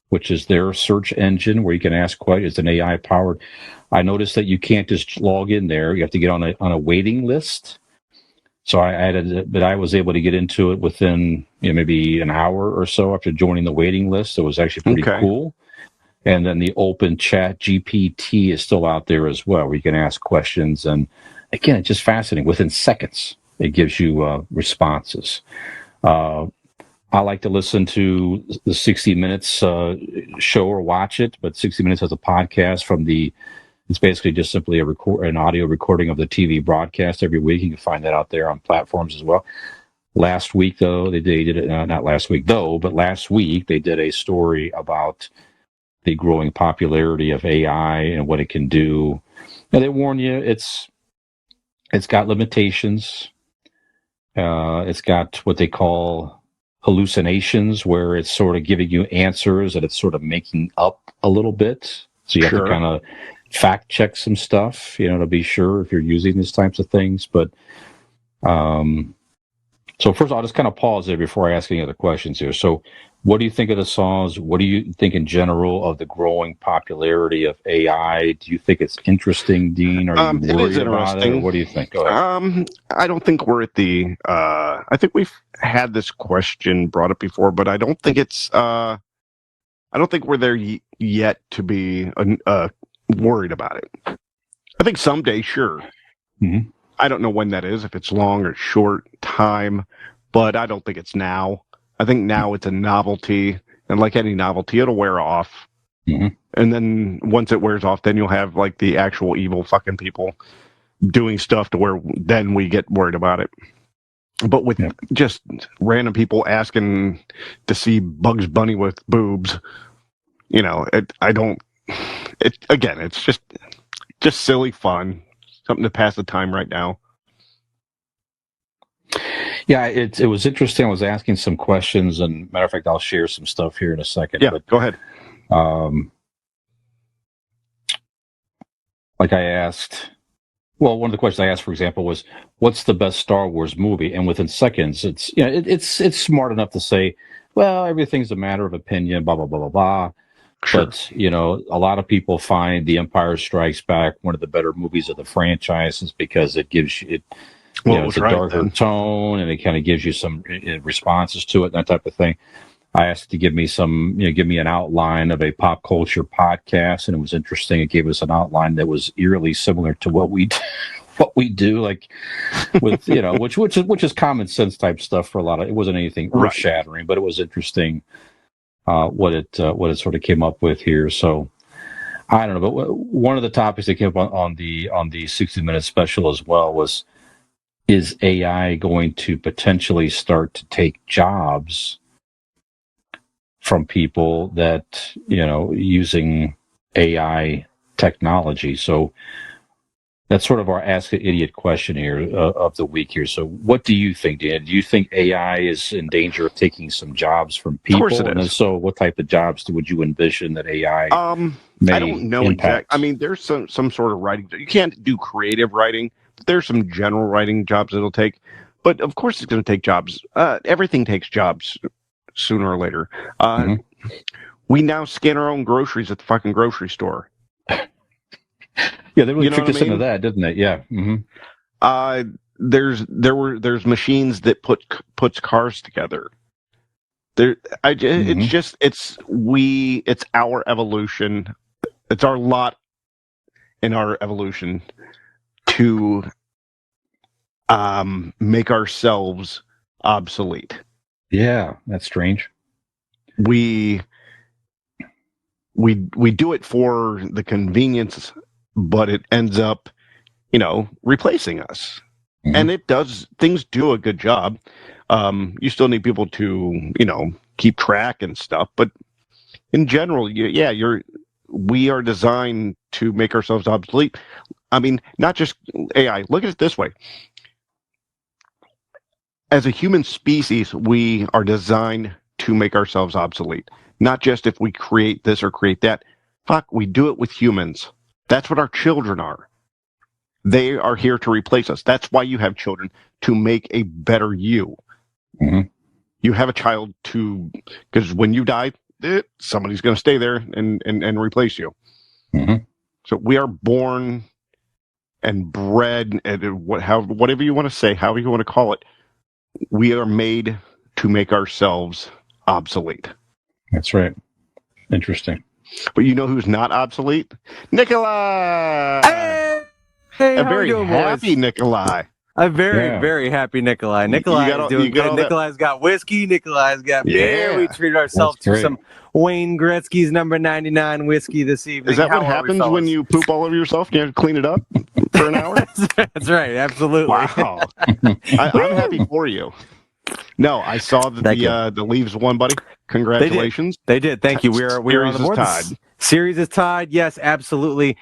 which is their search engine where you can ask questions. It's an AI powered. I noticed that you can't just log in there. You have to get on a waiting list. So I added that I was able to get into it within maybe an hour or so after joining the waiting list. So it was actually pretty cool. And then the open chat GPT is still out there as well, where you can ask questions. And again, it's just fascinating. Within seconds, it gives you responses. I like to listen to the 60 Minutes show or watch it, but 60 Minutes has a podcast it's basically just simply an audio recording of the TV broadcast every week. You can find that out there on platforms as well. Last week, though, they did it, not last week, though, but last week they did a story about the growing popularity of AI and what it can do. And they warn you, it's got limitations. It's got what they call hallucinations, where it's sort of giving you answers that it's sort of making up a little bit. So you have to kind of fact check some stuff, to be sure if you're using these types of things. But so first I'll just kind of pause there before I ask any other questions here. So what do you think of the songs? What do you think in general of the growing popularity of AI? Do you think it's interesting, Dean? Are you worried about it? Or what do you think? Go ahead. I don't think we're at the I think we've had this question brought up before, but I don't think it's I don't think we're there yet to be worried about it. I think someday, sure. Mm-hmm. I don't know when that is, if it's long or short time, but I don't think it's now. I think now it's a novelty, and like any novelty, it'll wear off. Mhm. And then once it wears off, then you'll have like the actual evil fucking people doing stuff to where then we get worried about it. But with just random people asking to see Bugs Bunny with boobs, it's just silly fun, something to pass the time right now. Yeah, it was interesting. I was asking some questions, and matter of fact, I'll share some stuff here in a second. Yeah, but go ahead. Like I asked, well, one of the questions I asked, for example, was, "What's the best Star Wars movie?" And within seconds, it's smart enough to say, "Well, everything's a matter of opinion." Blah blah blah blah blah. Sure. But a lot of people find The Empire Strikes Back one of the better movies of the franchises because it gives you it's a darker tone, and it kind of gives you some responses to it, and that type of thing. I asked it to give me give me an outline of a pop culture podcast, and it was interesting. It gave us an outline that was eerily similar to what we do, like with which is common sense type stuff for a lot of. It wasn't anything earth shattering, but it was interesting what it sort of came up with here. So I don't know, but one of the topics that came up on the 60-minute special as well was, is AI going to potentially start to take jobs from people that, using AI technology? So that's sort of our Ask an Idiot question here of the week here. So what do you think, Dan? Do you think AI is in danger of taking some jobs from people? Of course it is. And if so, what type of jobs would you envision that AI may I don't know impact? I mean, there's some sort of writing. You can't do creative writing, but there's some general writing jobs it'll take. But of course it's going to take jobs. Everything takes jobs sooner or later. We now scan our own groceries at the fucking grocery store. Yeah, they really tricked us into that, didn't they? Yeah. Mm-hmm. There's machines that puts cars together. It's our evolution. It's our lot in our evolution to make ourselves obsolete. Yeah, that's strange. We do it for the convenience, but it ends up, replacing us. Mm-hmm. And things do a good job. You still need people to, keep track and stuff, but in general, we are designed to make ourselves obsolete. I mean, not just AI. Look at it this way. As a human species, we are designed to make ourselves obsolete. Not just if we create this or create that. Fuck, we do it with humans. That's what our children are. They are here to replace us. That's why you have children, to make a better you. Mm-hmm. You have a child because when you die, somebody's going to stay there and replace you. Mm-hmm. So we are born and bred, and whatever you want to say, however you want to call it, we are made to make ourselves obsolete. That's right. Interesting. But you know who's not obsolete? Nikolai! Hey, a how very are you doing, happy boys? Nikolai. A very happy Nikolai. Nikolai is doing good. Nikolai's got whiskey. Nikolai's got beer. We treated ourselves to some Wayne Gretzky's number 99 whiskey this evening. Is that what happens when you poop all over yourself and you have to clean it up for an hour? That's right. Absolutely. Wow. I'm happy for you. No, I saw that the Leafs won, buddy. Congratulations. They did. Thank you. We're on the board. Series is tied. Yes, absolutely.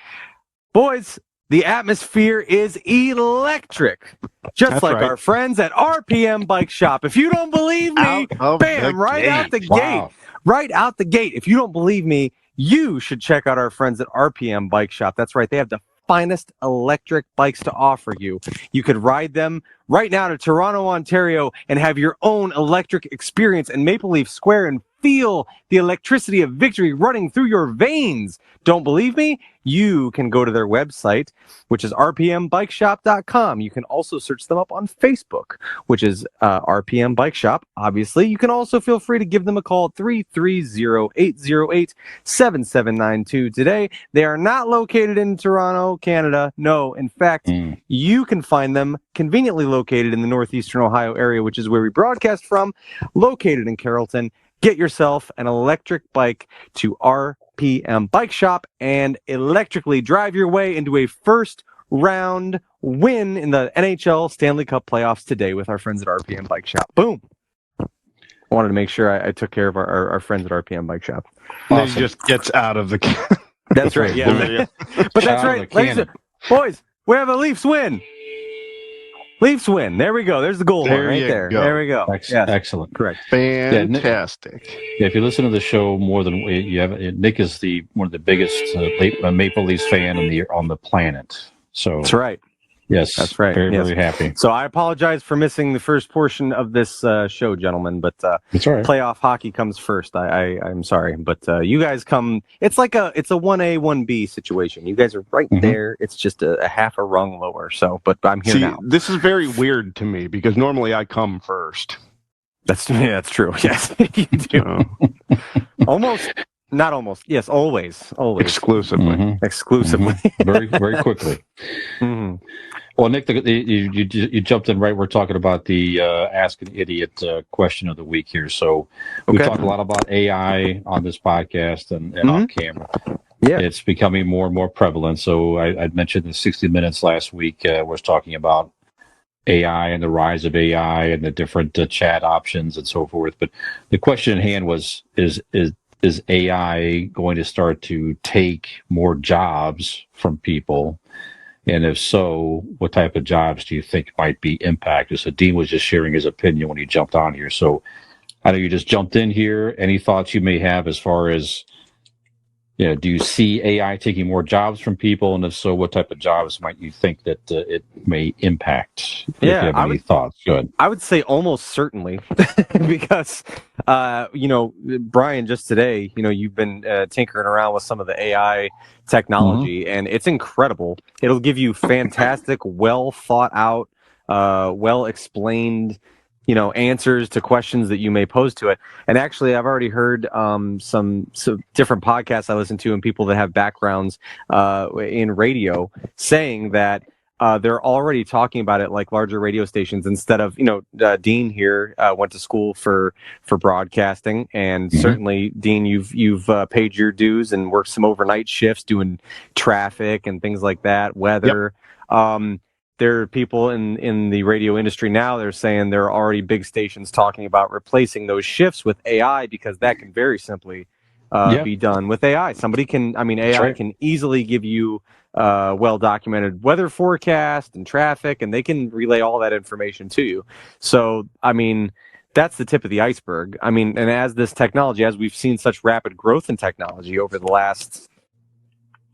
Boys, the atmosphere is electric. Just like our friends at RPM Bike Shop. If you don't believe me, bam, right out the gate. Right out the gate. If you don't believe me, you should check out our friends at RPM Bike Shop. That's right. They have the finest electric bikes to offer you. You could ride them right now to Toronto, Ontario, and have your own electric experience in Maple Leaf Square in feel the electricity of victory running through your veins. Don't believe me? You can go to their website, which is rpmbikeshop.com. You can also search them up on Facebook, which is RPM Bike Shop. Obviously, you can also feel free to give them a call at 330-808-7792 today. They are not located in Toronto, Canada. No, in fact, you can find them conveniently located in the northeastern Ohio area, which is where we broadcast from, located in Carrollton. Get yourself an electric bike to RPM Bike Shop and electrically drive your way into a first round win in the NHL Stanley Cup playoffs today with our friends at RPM Bike Shop. Boom. I wanted to make sure I took care of our friends at RPM Bike Shop. Awesome. He just gets out of the. That's right. Yeah. But that's right, ladies and boys. We have a Leafs win. Leafs win. There we go. There's the goal horn right there. There we go. Excellent. Correct. Fantastic. If you listen to the show more than you have, Nick is one of the biggest Maple Leafs fan on the planet. So that's right. Yes, that's right. Very happy. So I apologize for missing the first portion of this show, gentlemen. But it's all right. Playoff hockey comes first. I'm sorry, but you guys come. It's like it's a 1A 1B situation. You guys are right there. It's just a half a rung lower. So, but I'm here now. This is very weird to me because normally I come first. That's true. Yes, you do. Almost. Not almost. Yes, always. Exclusively. Exclusively. Very, very quickly. Well, Nick, you jumped in right. We're talking about the Ask an Idiot question of the week here. So we talk a lot about AI on this podcast and off camera. Yeah, it's becoming more and more prevalent. So I mentioned the 60 Minutes last week was talking about AI and the rise of AI and the different chat options and so forth. But the question at hand was, is AI going to start to take more jobs from people? And if so, what type of jobs do you think might be impacted? So Dean was just sharing his opinion when he jumped on here. So I know you just jumped in here. Any thoughts you may have as far as, do you see AI taking more jobs from people? And if so, what type of jobs might you think that it may impact? If you have any thoughts, good. I would say almost certainly because, Brian, just today, you've been tinkering around with some of the AI technology and it's incredible. It'll give you fantastic, well thought out, well explained answers to questions that you may pose to it. And actually, I've already heard some different podcasts I listen to and people that have backgrounds in radio saying that they're already talking about it like larger radio stations instead of, Dean here went to school for broadcasting. And certainly, Dean, you've paid your dues and worked some overnight shifts doing traffic and things like that, weather. Yep. There are people in the radio industry now, they're saying there are already big stations talking about replacing those shifts with AI because that can very simply be done with AI. AI can easily give you well-documented weather forecast and traffic, and they can relay all that information to you. So, that's the tip of the iceberg. And as we've seen such rapid growth in technology over the last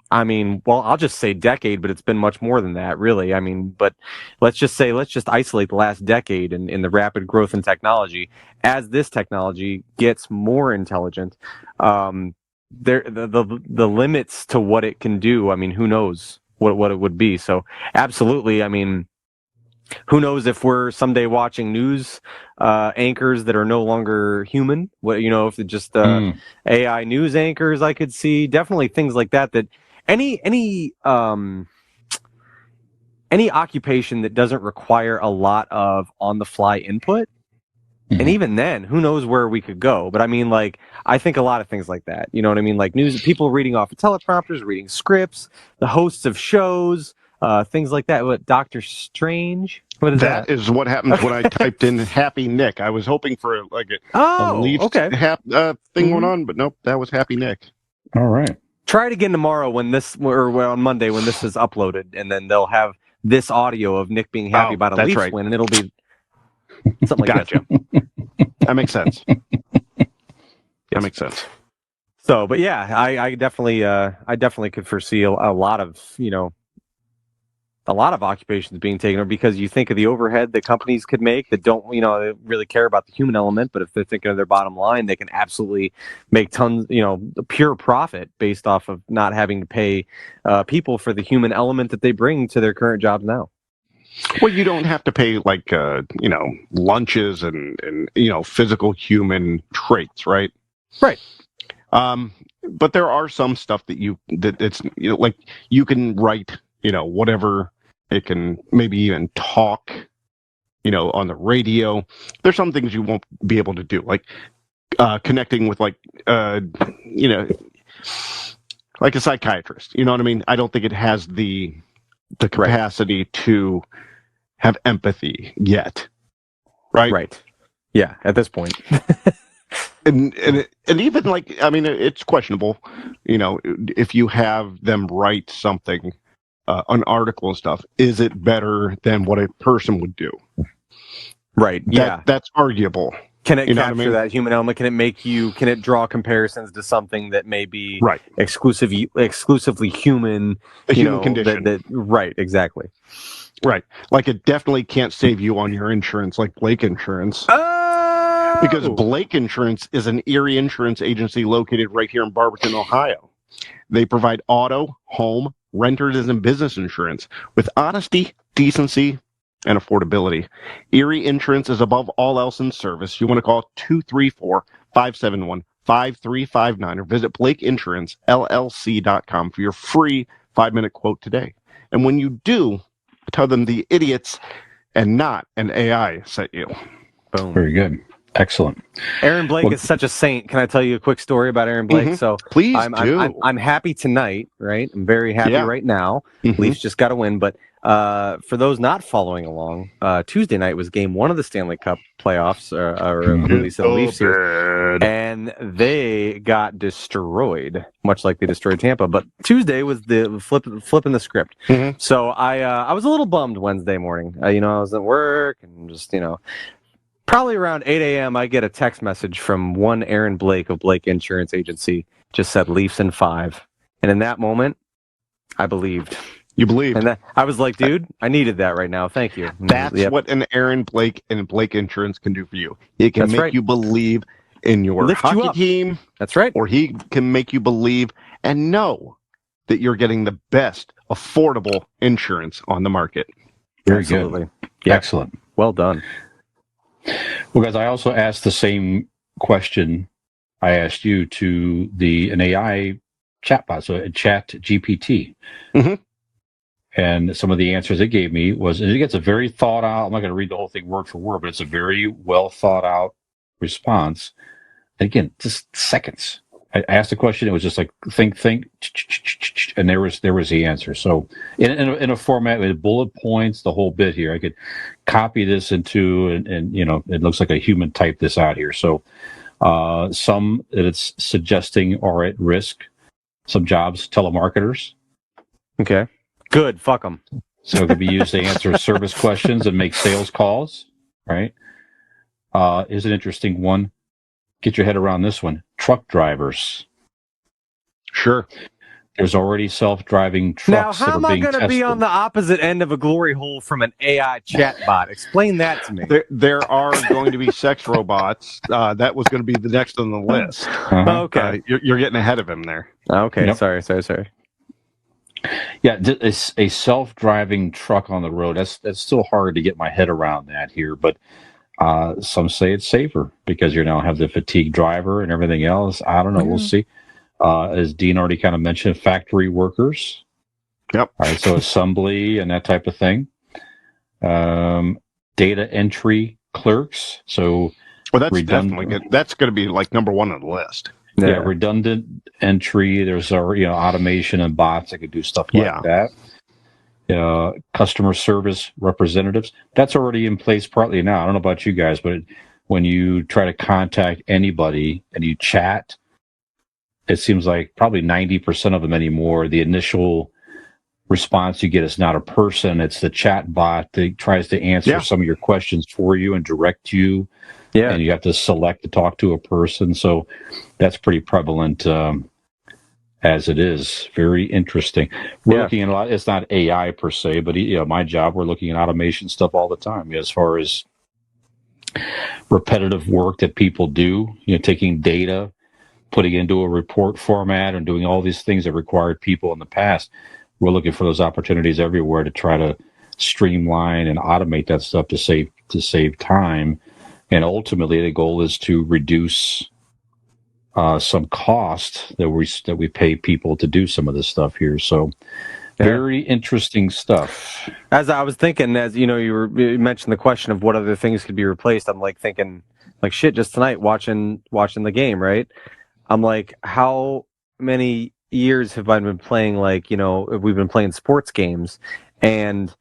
I'll just say decade, but it's been much more than that, really. But let's just isolate the last decade in the rapid growth in technology. As this technology gets more intelligent, the limits to what it can do, who knows what it would be. So absolutely, who knows if we're someday watching news anchors that are no longer human, if it's just AI news anchors, I could see definitely things like that any occupation that doesn't require a lot of on-the-fly input, and even then, who knows where we could go? But I think a lot of things like that. You know what I mean? Like news, people reading off of teleprompters, reading scripts, the hosts of shows, things like that. What, Doctor Strange? What is that? That is what happens when I typed in Happy Nick. I was hoping for a Leafs thing going on, but nope, that was Happy Nick. All right. Try it again tomorrow or on Monday when this is uploaded, and then they'll have this audio of Nick being happy about a Leafs win, and it'll be something like that. That makes sense. That makes sense. So, but yeah, I definitely could foresee a lot of a lot of occupations being taken over because you think of the overhead that companies could make that don't, really care about the human element, but if they're thinking of their bottom line, they can absolutely make tons, pure profit based off of not having to pay people for the human element that they bring to their current jobs now. Well, you don't have to pay like lunches and physical human traits, right? Right. But there are some stuff that it's like you can write whatever. It can maybe even talk on the radio. There's some things you won't be able to do, like connecting with like a psychiatrist. You know what I mean? I don't think it has the capacity to have empathy yet, right? Right. Yeah, at this point. and even like, I mean, it's questionable, if you have them write something, an article and stuff, is it better than what a person would do? Right. Yeah. That's arguable. Can it capture that human element? Can it draw comparisons to something that may be exclusively human? A human condition. Right, exactly. Right. Like it definitely can't save you on your insurance like Blake Insurance. Oh! Because Blake Insurance is an Erie insurance agency located right here in Barberton, Ohio. They provide auto, home, renters, and business insurance with honesty, decency, and affordability. Erie Insurance is above all else in service. You want to call 234-571-5359 or visit BlakeInsuranceLLC.com for your free 5-minute quote today. And when you do, tell them the idiots and not an AI sent you. Boom. Very good. Excellent. Aaron Blake is such a saint. Can I tell you a quick story about Aaron Blake? Mm-hmm. So please I'm happy tonight, right? I'm very happy right now. Mm-hmm. Leafs just got to win. But for those not following along, Tuesday night was Game 1 of the Stanley Cup playoffs, or at least the Leafs series, and they got destroyed, much like they destroyed Tampa. But Tuesday was the flipping the script. Mm-hmm. So I was a little bummed Wednesday morning. I was at work and just probably around 8 a.m., I get a text message from one Aaron Blake of Blake Insurance Agency, just said Leafs in 5. And in that moment, I believed. You believed. And I was like, dude, I needed that right now. Thank you. That's what an Aaron Blake and Blake Insurance can do for you. It can make you believe in your hockey team. That's right. Or he can make you believe and know that you're getting the best affordable insurance on the market. Very Absolutely. good. Yeah. Excellent. Well done. Well, guys, I also asked the same question I asked you to an AI chatbot, so a chat GPT. Mm-hmm. And some of the answers it gave me was, and it gets a very thought out, I'm not going to read the whole thing word for word, but it's a very well thought out response. And again, just seconds. I asked a question, it was just like, think, and there was the answer. So in a format with bullet points, the whole bit here, I could copy this into, and it looks like a human typed this out here. So some that it's suggesting are at risk. Some jobs, telemarketers. Okay. Good. Fuck them. So it could be used to answer service questions and make sales calls, right? Is an interesting one. Get your head around this one. Truck drivers. Sure. There's already self-driving trucks that are being tested. Now, how am I going to be on the opposite end of a glory hole from an AI chatbot? Explain that to me. There are going to be sex robots. That was going to be the next on the list. Uh-huh. Okay. You're getting ahead of him there. Okay. Yep. Sorry. Yeah, a self-driving truck on the road. That's still hard to get my head around that here, but some say it's safer because you now have the fatigue driver and everything else. I don't know. We'll see. As Dean already kind of mentioned, factory workers. Yep. All right, so assembly and that type of thing. Data entry clerks. So, well, that's definitely good. That's going to be like number one on the list. Yeah, redundant entry. There's automation and bots that could do stuff like that. Customer service representatives. That's already in place partly now. I don't know about you guys, but when you try to contact anybody and you chat, it seems like probably 90% of them anymore, the initial response you get is not a person. It's the chat bot that tries to answer some of your questions for you and direct you. Yeah. And you have to select to talk to a person. So that's pretty prevalent as it is. Very interesting. We're Yeah. looking at a lot. It's not AI per se, but my job, we're looking at automation stuff all the time as far as repetitive work that people do. Taking data, putting it into a report format, and doing all these things that required people in the past. We're looking for those opportunities everywhere to try to streamline and automate that stuff to save time. And ultimately, the goal is to reduce some cost that we pay people to do some of this stuff here. So, very interesting stuff. As I was thinking, you mentioned the question of what other things could be replaced. I'm like thinking, like shit. Just tonight, watching the game, right? I'm like, how many years have I been playing? Like, we've been playing sports games, and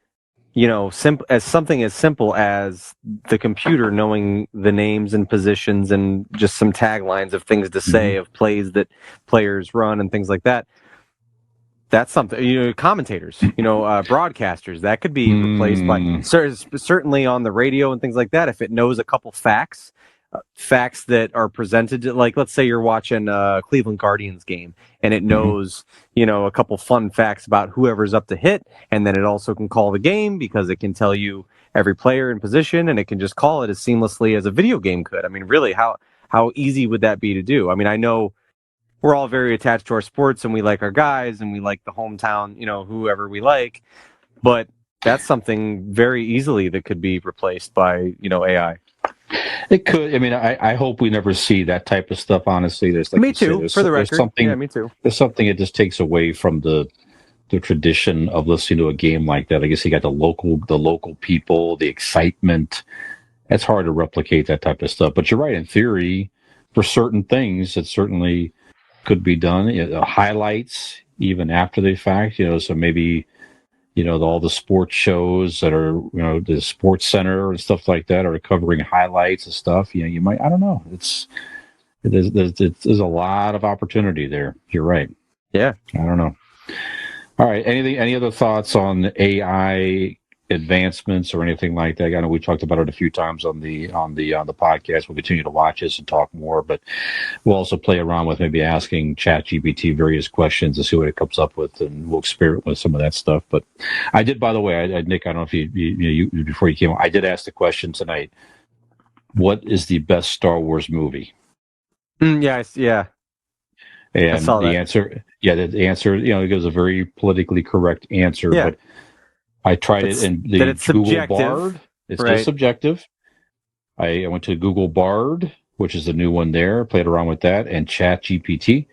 something as simple as the computer knowing the names and positions and just some taglines of things to say of plays that players run and things like that. That's something, commentators, broadcasters, that could be replaced by certainly on the radio and things like that. If it knows a couple facts that are presented to, like, let's say you're watching a Cleveland Guardians game and it knows, a couple fun facts about whoever's up to hit. And then it also can call the game because it can tell you every player in position, and it can just call it as seamlessly as a video game could. I mean, really, how easy would that be to do? I mean, I know we're all very attached to our sports and we like our guys and we like the hometown, whoever we like, but that's something very easily that could be replaced by, AI. It could. I mean, I hope we never see that type of stuff. Honestly, there's like me too. For the record, me too. There's something that just takes away from the tradition of listening to a game like that. I guess you got the local people, the excitement. It's hard to replicate that type of stuff. But you're right. In theory, for certain things, it certainly could be done. Highlights even after the fact. So maybe. All the sports shows that are, the Sports Center and stuff like that are covering highlights and stuff. You might, I don't know. There's a lot of opportunity there. You're right. Yeah. I don't know. All right. Any other thoughts on AI advancements or anything like that? I know we talked about it a few times on the podcast. We'll continue to watch this and talk more, but we'll also play around with maybe asking ChatGPT various questions to see what it comes up with, and we'll experiment with some of that stuff. But I did, by the way, Nick, I don't know if you before you came on, I did ask the question tonight: what is the best Star Wars movie? Yeah. And the answer, it gives a very politically correct answer, but I tried it in the Google subjective. Bard. It's still subjective. I went to Google Bard, which is the new one there, played around with that, and ChatGPT.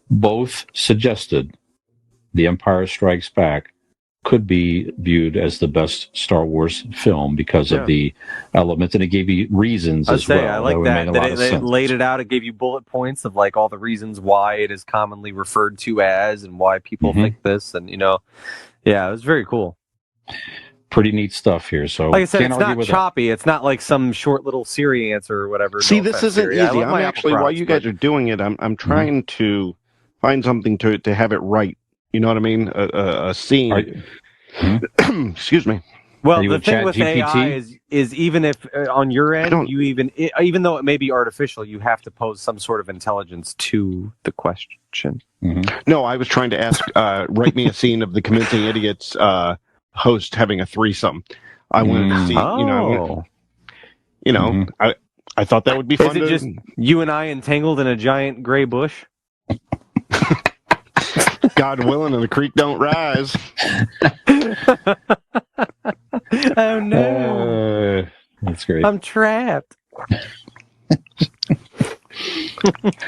Both suggested The Empire Strikes Back could be viewed as the best Star Wars film because of the elements, and it gave you reasons as well. I like that it laid it out. It gave you bullet points of like all the reasons why it is commonly referred to as and why people think this, and it was very cool. Pretty neat stuff here. So, like I said, it's not choppy. It's not like some short little Siri answer or whatever. See, this isn't easy. I'm actually, while you guys are doing it, I'm trying to find something to have it right. You know what I mean? A scene. Excuse me. Well, the thing with AI is even if on your end, even though it may be artificial, you have to pose some sort of intelligence to the question. No, I was trying to ask, write me a scene of the Convincing Idiots host having a threesome. I wanted to see, I thought that would be fun. Is it just you and I entangled in a giant gray bush? God willing, and the creek don't rise. Oh no! That's great. I'm trapped.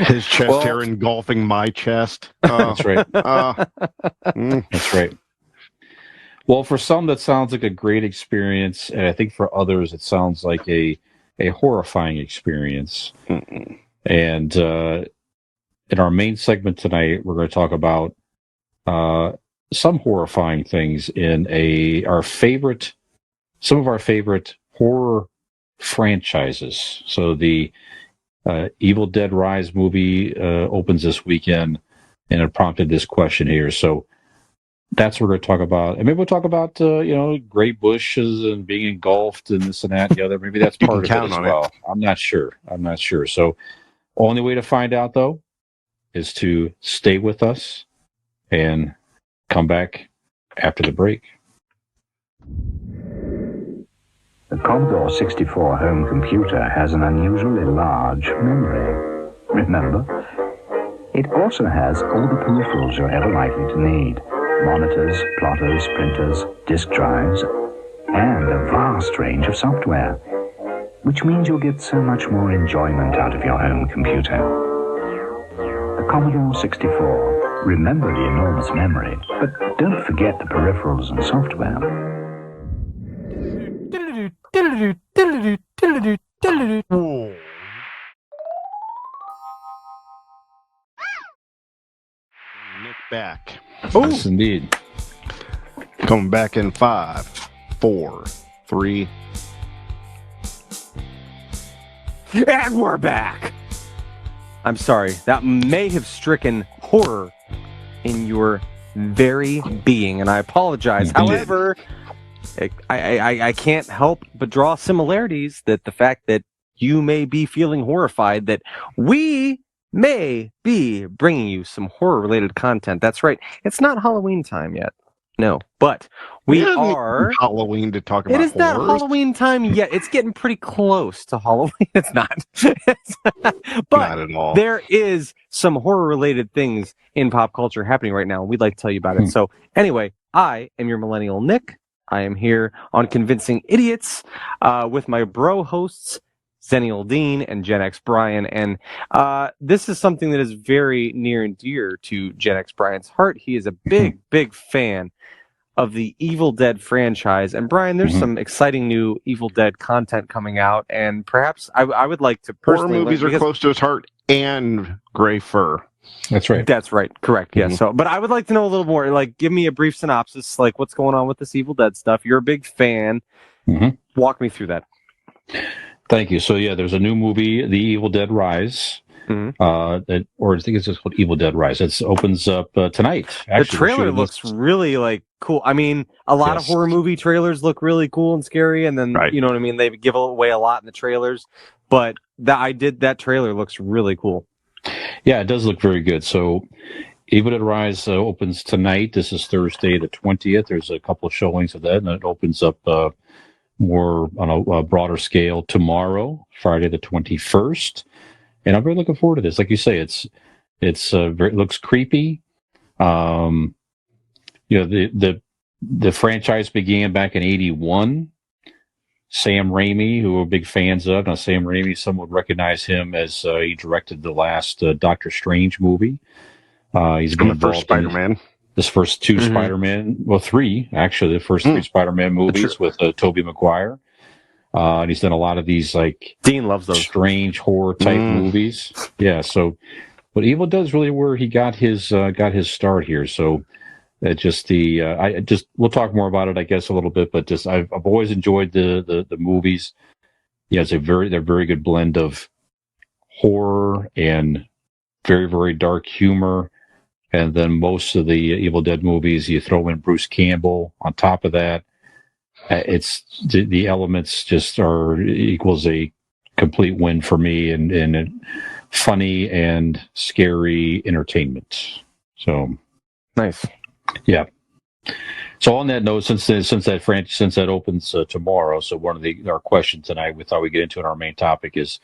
His chest hair engulfing my chest. That's right. That's right. Well, for some, that sounds like a great experience, and I think for others, it sounds like a horrifying experience. And in our main segment tonight, we're going to talk about some horrifying things in some of our favorite horror franchises. So the Evil Dead Rise movie opens this weekend, and it prompted this question here. So that's what we're going to talk about. And maybe we'll talk about, gray bushes and being engulfed and this and that and the other. Maybe that's part of it as well. I'm not sure. So only way to find out, though, is to stay with us and come back after the break. The Commodore 64 home computer has an unusually large memory. Remember? It also has all the peripherals you're ever likely to need. Monitors, plotters, printers, disk drives, and a vast range of software. Which means you'll get so much more enjoyment out of your home computer. The Commodore 64. Remember the enormous memory, but don't forget the peripherals and software. Nick back. Yes, indeed. Coming back in 5, 4, 3. And we're back! I'm sorry, that may have stricken horror in your very being, and I apologize. However, I can't help but draw similarities that the fact that you may be feeling horrified that we may be bringing you some horror-related content. That's right. It's not Halloween time yet. No, but we are Halloween to talk about. It is horror. not Halloween time yet. It's getting pretty close to Halloween. It's not. But Not at all. there is some horror-related things in pop culture happening right now. We'd like to tell you about it. So anyway, I am your millennial Nick. I am here on Convincing Idiots with my bro hosts, Zennial Dean and Gen X Brian. And this is something that is very near and dear to Gen X Brian's heart. He is a big, big fan of the Evil Dead franchise. And Brian, there's some exciting new Evil Dead content coming out. And perhaps I would like to personally... Horror movies are close to his heart, and Gray Fur. That's right. That's right. Correct. Yeah. So, but I would like to know a little more. Like, give me a brief synopsis. Like, what's going on with this Evil Dead stuff? You're a big fan. Walk me through that. Thank you. So, yeah, there's a new movie, The Evil Dead Rise. Or I think it's just called Evil Dead Rise. It opens up tonight. Actually, the trailer looks really like cool. I mean, a lot of horror movie trailers look really cool and scary, and then you know what I mean. They give away a lot in the trailers, but that trailer looks really cool. Yeah, it does look very good. So, Evil Dead Rise opens tonight. This is Thursday the 20th. There's a couple of showings of that, and it opens up more on a broader scale tomorrow, Friday the 21st. And I'm very looking forward to this. Like you say, it looks creepy. You know, the franchise began back in '81. Sam Raimi, who we're big fans of. Now, Sam Raimi, some would recognize him as he directed the last Doctor Strange movie. He's been the first Spider-Man. This first two Spider-Man, well, three actually, the first three Spider-Man movies with Tobey Maguire. And he's done a lot of these like Dean loves those strange horror type movies. Yeah. So, but Evil Dead is really where he got his start here. So, we'll talk more about it, I guess, a little bit. But just I've always enjoyed the movies. Yeah, they're very good blend of horror and very, very dark humor. And then most of the Evil Dead movies, you throw in Bruce Campbell on top of that. It's the elements just equals a complete win for me, and funny and scary entertainment. So nice, yeah. So on that note, since that opens tomorrow, so one of our questions tonight, we thought we'd get into in our main topic is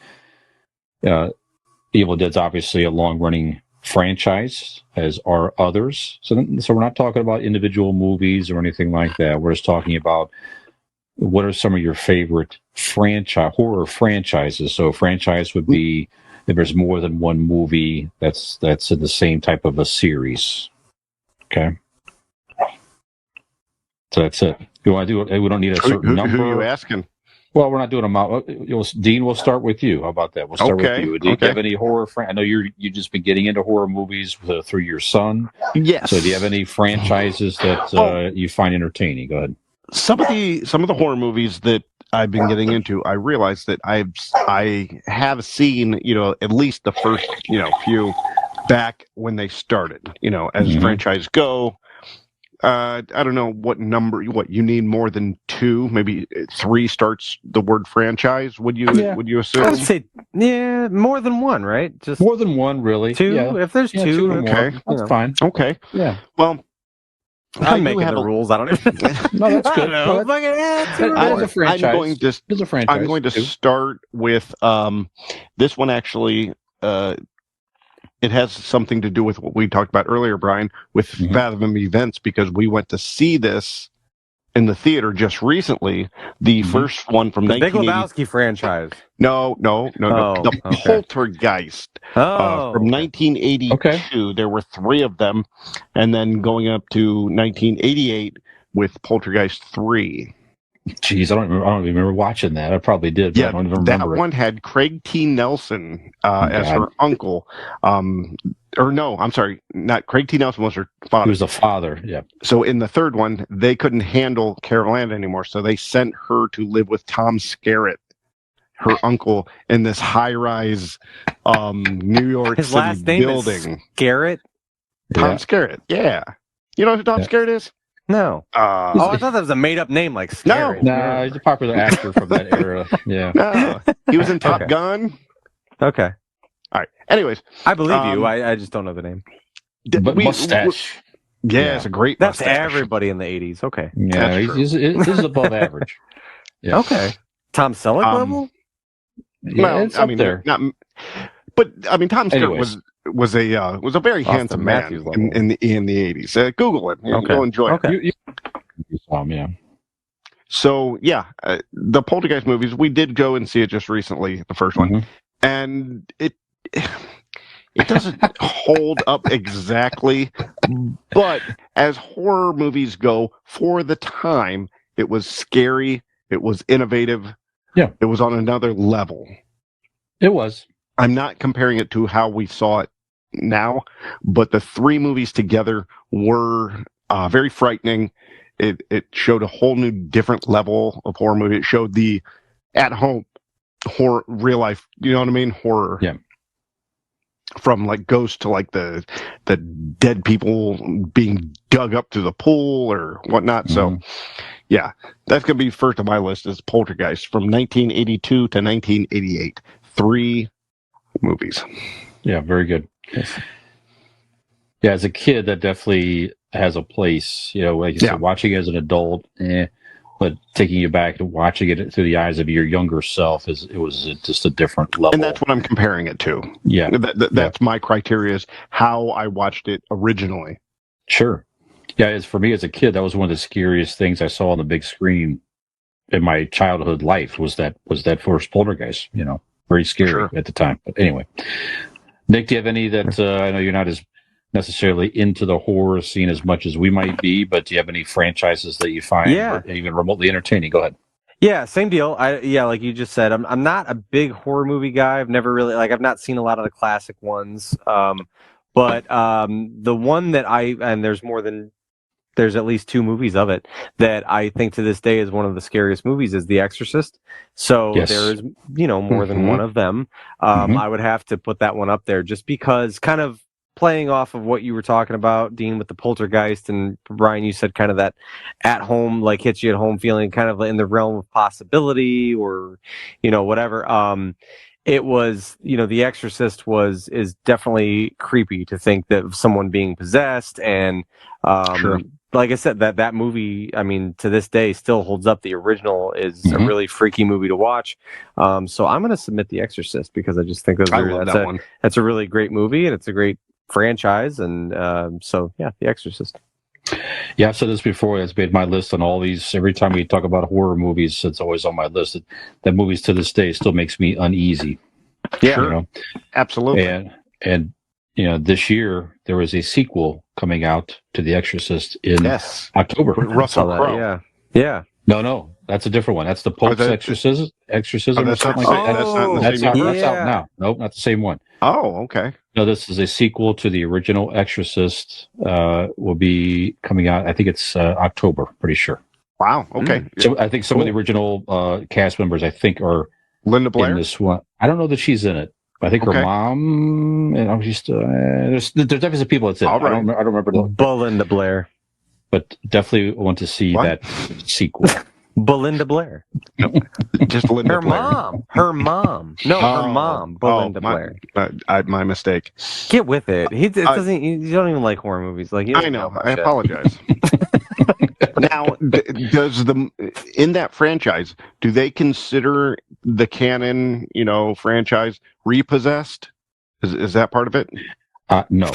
Evil Dead's obviously a long-running franchise, as are others. So we're not talking about individual movies or anything like that. We're just talking about what are some of your favorite horror franchises. So a franchise would be if there's more than one movie that's in the same type of a series. Okay. So that's it. You want to do? We don't need a certain number. Who are you asking? Well, we're not doing them out. Dean, we'll start with you. How about that? We'll start with you. Do you have any horror? I know you've just been getting into horror movies through your son. Yes. So, do you have any franchises that you find entertaining? Go ahead. Some of the horror movies that I've been getting into, I realize that I have seen, at least the first, few back when they started. As franchise go. I don't know what number. What you need more than 2, maybe 3 starts the word franchise. Would you assume? I would say, yeah, more than one, right? Just More than one, really. 2. Yeah. If there's Yeah, 2, 2 or more. Okay. That's fine. Okay. Yeah. Well, I'm do making have the rules. I don't even. No, that's I good. don't know. No, Fucking add 2 or that is more. a franchise. It's a franchise. I'm going to too. start with this one actually. It has something to do with what we talked about earlier, Brian, with Mhm. Fathom Events, because we went to see this in the theater just recently. The Mhm. first one from The Big 1980. Lebowski franchise. No. Oh, The okay. Poltergeist Oh, from okay. 1982. Okay. There were 3 of them, and then going up to 1988 with Poltergeist 3. Jeez, I don't remember watching that. I probably did, but I don't even that remember one had Craig T. Nelson as God. her uncle. Or no, I'm sorry, not Craig T. Nelson was her it. He father. was the father. Yeah. So in the third one, they couldn't handle Carol Ann anymore, so they sent her to live with Tom Skerritt, her uncle, in this high-rise New York His City last name building. is Garrett. Tom Yeah. Skerritt, yeah. You know who Tom Yeah. Skerritt is? No. Oh, I thought that was a made-up name, like Scarrett. Nah, he's a popular actor from that era. Yeah. No, he was in Top Okay. Gun. Okay. All right. Anyways, I believe you. I just don't know the name. But mustache. Yeah, it's a great That's mustache. everybody in the 80s. Okay. Yeah, That's true. he's above average. Yeah. Okay. Tom Selleck level? Yeah, Well, it's up there. not, but I mean, Tom Skerritt Anyways. was a very Austin handsome man Matthews level. in the 80s. Google it. Okay. You'll enjoy it. Okay. You saw him, yeah. So yeah, the Poltergeist movies, we did go and see it just recently, the first one, Mhm. and it doesn't hold up exactly, but as horror movies go, for the time, it was scary, it was innovative, Yeah. it was on another level. It was. I'm not comparing it to how we saw it now, but the 3 movies together were very frightening. It showed a whole new, different level of horror movie. It showed the at-home horror, real life. You know what I mean? Horror. Yeah. From like ghosts to like the dead people being dug up to the pool or whatnot. So, yeah, that's gonna be first on my list is Poltergeist from 1982 to 1988. 3 movies. Yeah, very good. Yeah, as a kid, that definitely has a place. You know, like you said, watching it as an adult, but taking you back to watching it through the eyes of your younger self was just a different level. And that's what I'm comparing it to. Yeah, that's my criteria is how I watched it originally. Sure. Yeah, for me as a kid, that was one of the scariest things I saw on the big screen in my childhood life was that first Poltergeist. You know, very scary at the time. But anyway, Nick, do you have any that I know you're not as necessarily into the horror scene as much as we might be, but do you have any franchises that you find even remotely entertaining? Go ahead. Yeah, same deal. Like you just said, I'm not a big horror movie guy. I've never really I've not seen a lot of the classic ones. But the one that there's at least 2 movies of it that I think to this day is one of the scariest movies is The Exorcist. So there is, more than one of them. I would have to put that one up there just because kind of playing off of what you were talking about, Dean, with the Poltergeist, and Brian, you said kind of that at home, like hits you at home feeling kind of in the realm of possibility or, whatever. It was, The Exorcist is definitely creepy to think that someone being possessed. And, like I said, that movie, I mean, to this day still holds up. The original is a really freaky movie to watch. So I'm going to submit The Exorcist because I just think that's a really great movie and it's a great franchise. And The Exorcist. Yeah, I've said this before. It's made my list on all these. Every time we talk about horror movies, it's always on my list. That movies to this day still makes me uneasy. Yeah, absolutely. And this year there was a sequel coming out to The Exorcist in October. Russell Crowe. Yeah. No, that's a different one. That's the Pope's Exorcism or something like that. That's out now. Nope, not the same one. Oh, okay. No, this is a sequel to the original Exorcist. Will be coming out. I think it's October. Pretty sure. Wow. Okay. So I think some of the original cast members, I think, are Linda Blair in this one. I don't know that she's in it. I think her mom. She's there's definitely some people that's in. All right. I don't remember. Belinda Blair. but definitely want to see What? that sequel. Belinda Blair. Just Linda Her Blair. mom. Her mom. No, her mom. Belinda Blair. My mistake. Get with it. He doesn't. You don't even like horror movies. Like you don't I even know. about I shit. apologize. Now, does in that franchise, do they consider the canon, franchise repossessed? Is that part of it? No.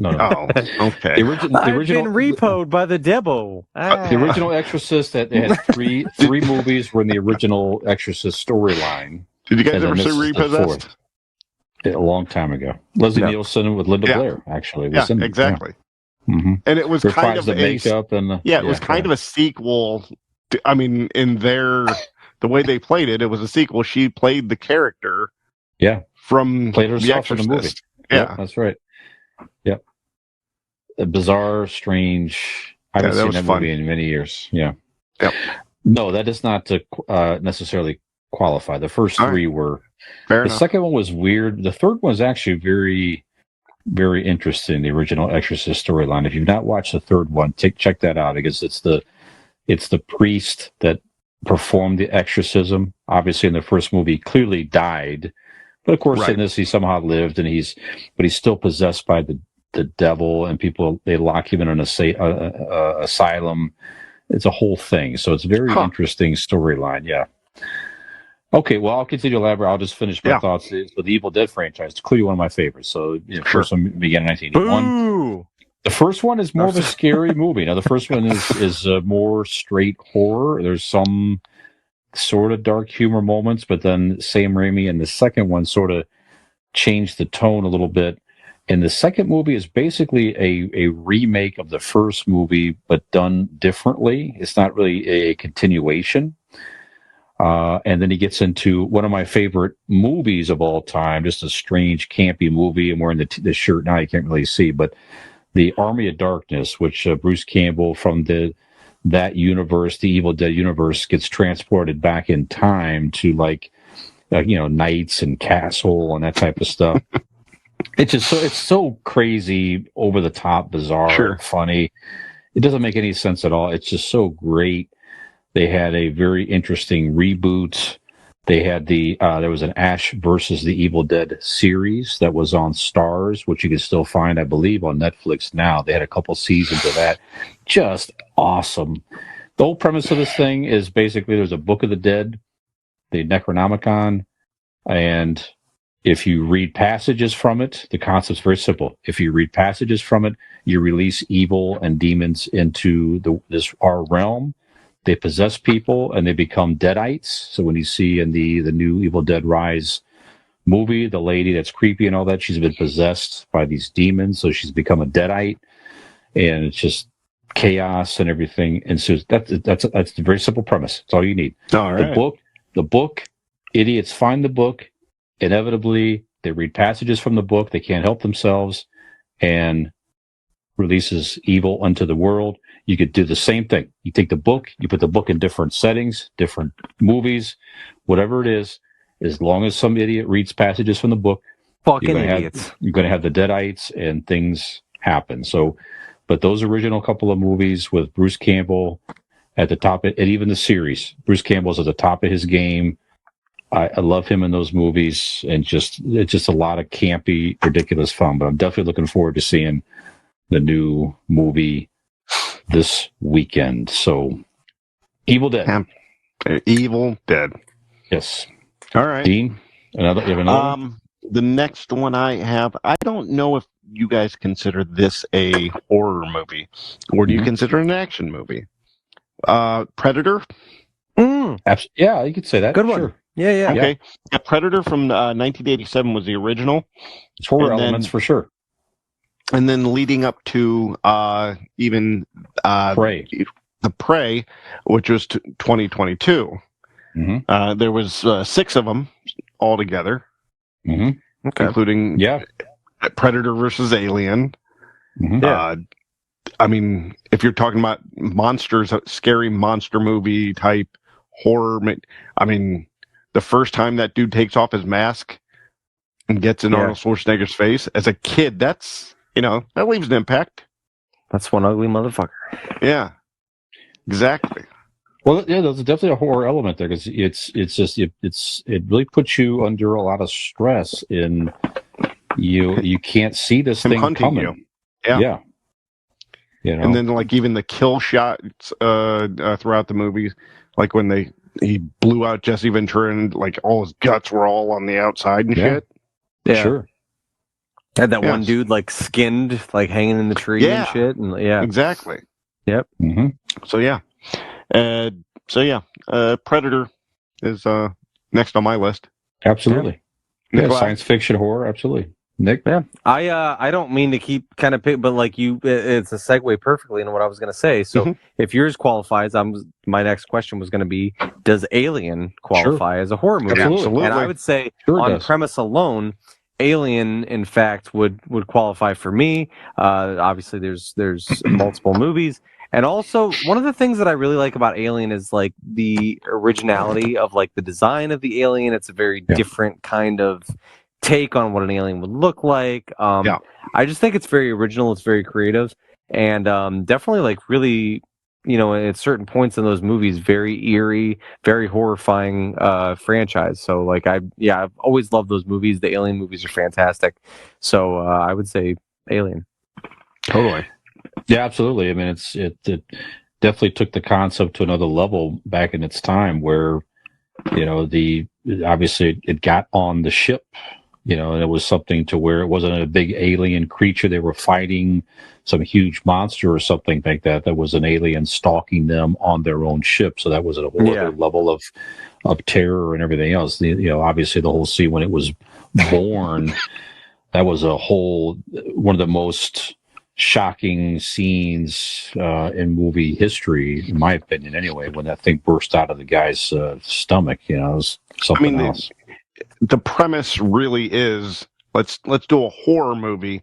Oh, okay. The original. I've been repoed by the devil. The original Exorcist that had three movies were in the original Exorcist storyline. Did you guys And ever then see this is the Repossessed? fourth. A long time ago. Leslie Nielsen with Linda Blair, actually. Yeah, exactly. Yeah. Mm-hmm. And it was kind of the makeup and it was kind of a sequel. In the way they played it, it was a sequel. She played the character. Yeah. From played herself The in the movie. Exorcist. Yeah, that's right. Yep. A bizarre, strange. I haven't seen that movie in many years. Yeah. Yep. No, that does not necessarily qualify. The first three were. Fair the enough. Second one was weird. The third one was actually very, very interesting. The original Exorcist storyline. If you've not watched the third one, check that out because it's the priest that performed the exorcism. Obviously, in the first movie, clearly died, but of course, in this, he somehow lived, and he's still possessed by the devil, and people they lock him in an asylum. It's a whole thing. So it's a very interesting storyline. Yeah. Okay, well, I'll continue to elaborate. I'll just finish my thoughts. With the Evil Dead franchise, it's clearly one of my favorites. So, first one began in 1981. Boo! The first one is more of a scary movie. Now, the first one is more straight horror. There's some sort of dark humor moments, but then Sam Raimi and the second one sort of changed the tone a little bit. And the second movie is basically a remake of the first movie, but done differently. It's not really a continuation. And then he gets into one of my favorite movies of all time, just a strange, campy movie. I'm wearing the shirt now, you can't really see, but The Army of Darkness, which Bruce Campbell from that universe, the Evil Dead universe, gets transported back in time to knights and castle and that type of stuff. It's so crazy, over the top, bizarre, funny. It doesn't make any sense at all. It's just so great. They had a very interesting reboot. They had there was an Ash versus the Evil Dead series that was on Stars, which you can still find, I believe, on Netflix now. They had a couple seasons of that. Just awesome. The whole premise of this thing is basically there's a Book of the Dead, the Necronomicon, and if you read passages from it, the concept's very simple. If you read passages from it, you release evil and demons into our realm. They possess people and they become deadites. So when you see in the new Evil Dead Rise movie, the lady that's creepy and all that, she's been possessed by these demons. So she's become a deadite, and it's just chaos and everything. And so that's a very simple premise. That's all you need. All right. The book, idiots find the book. Inevitably, they read passages from the book. They can't help themselves, and releases evil unto the world. You could do the same thing. You take the book, you put the book in different settings, different movies, whatever it is. As long as some idiot reads passages from the book, fucking idiots. You're going to have the deadites, and things happen. So, but those original couple of movies with Bruce Campbell at the top, and even the series, Bruce Campbell's at the top of his game. I love him in those movies, and it's just a lot of campy, ridiculous fun. But I'm definitely looking forward to seeing the new movie this weekend. So, Evil Dead. Evil Dead. Yes. All right. Dean, you have another one? The next one I have, I don't know if you guys consider this a horror movie, or do you consider it an action movie? Predator? Yeah, you could say that. Good one. Sure. Yeah. Okay. Yeah, Predator from 1987 was the original. It's horror elements for sure. And then leading up to even Prey. The Prey, which was 2022. Mm-hmm. There was 6 of them altogether, including Predator versus Alien. Mm-hmm. I mean, if you're talking about monsters, scary monster movie type horror, I mean, the first time that dude takes off his mask and gets in Arnold Schwarzenegger's face as a kid, that's, that leaves an impact. That's one ugly motherfucker. Yeah, exactly. Well, yeah, there's definitely a horror element there because it really puts you under a lot of stress in you can't see this Him thing hunting coming. you. Yeah. Yeah. You know? And then like even the kill shots throughout the movie, like when he blew out Jesse Ventura and like all his guts were all on the outside and shit. Yeah. Sure. Had that one Yes. dude like skinned, like hanging in the tree and shit, and Exactly. Yep. Mm-hmm. So yeah. Predator is next on my list. Absolutely. Yeah, Nikolai? science fiction horror, absolutely. Nick? Yeah, I don't mean to keep kind of pick, but like it's a segue perfectly into what I was going to say. So if yours qualifies, my next question was going to be, does Alien qualify as a horror movie? Absolutely. And I would say on premise alone, Alien, in fact, would qualify for me. Obviously, there's multiple movies. And also, one of the things that I really like about Alien is like the originality of like the design of the alien. It's a very different kind of take on what an alien would look like. I just think it's very original. It's very creative, and definitely like really, at certain points in those movies, very eerie, very horrifying franchise. So like I've always loved those movies. The Alien movies are fantastic. So I would say Alien. Totally. Yeah, absolutely. I mean, it definitely took the concept to another level back in its time, where obviously it got on the ship, and it was something to where it wasn't a big alien creature they were fighting, some huge monster or something like that. That was an alien stalking them on their own ship. So that was a whole other level of terror and everything else. Obviously the whole scene when it was born, that was one of the most shocking scenes in movie history, in my opinion, anyway, when that thing burst out of the guy's stomach. It was something else. The premise really is let's do a horror movie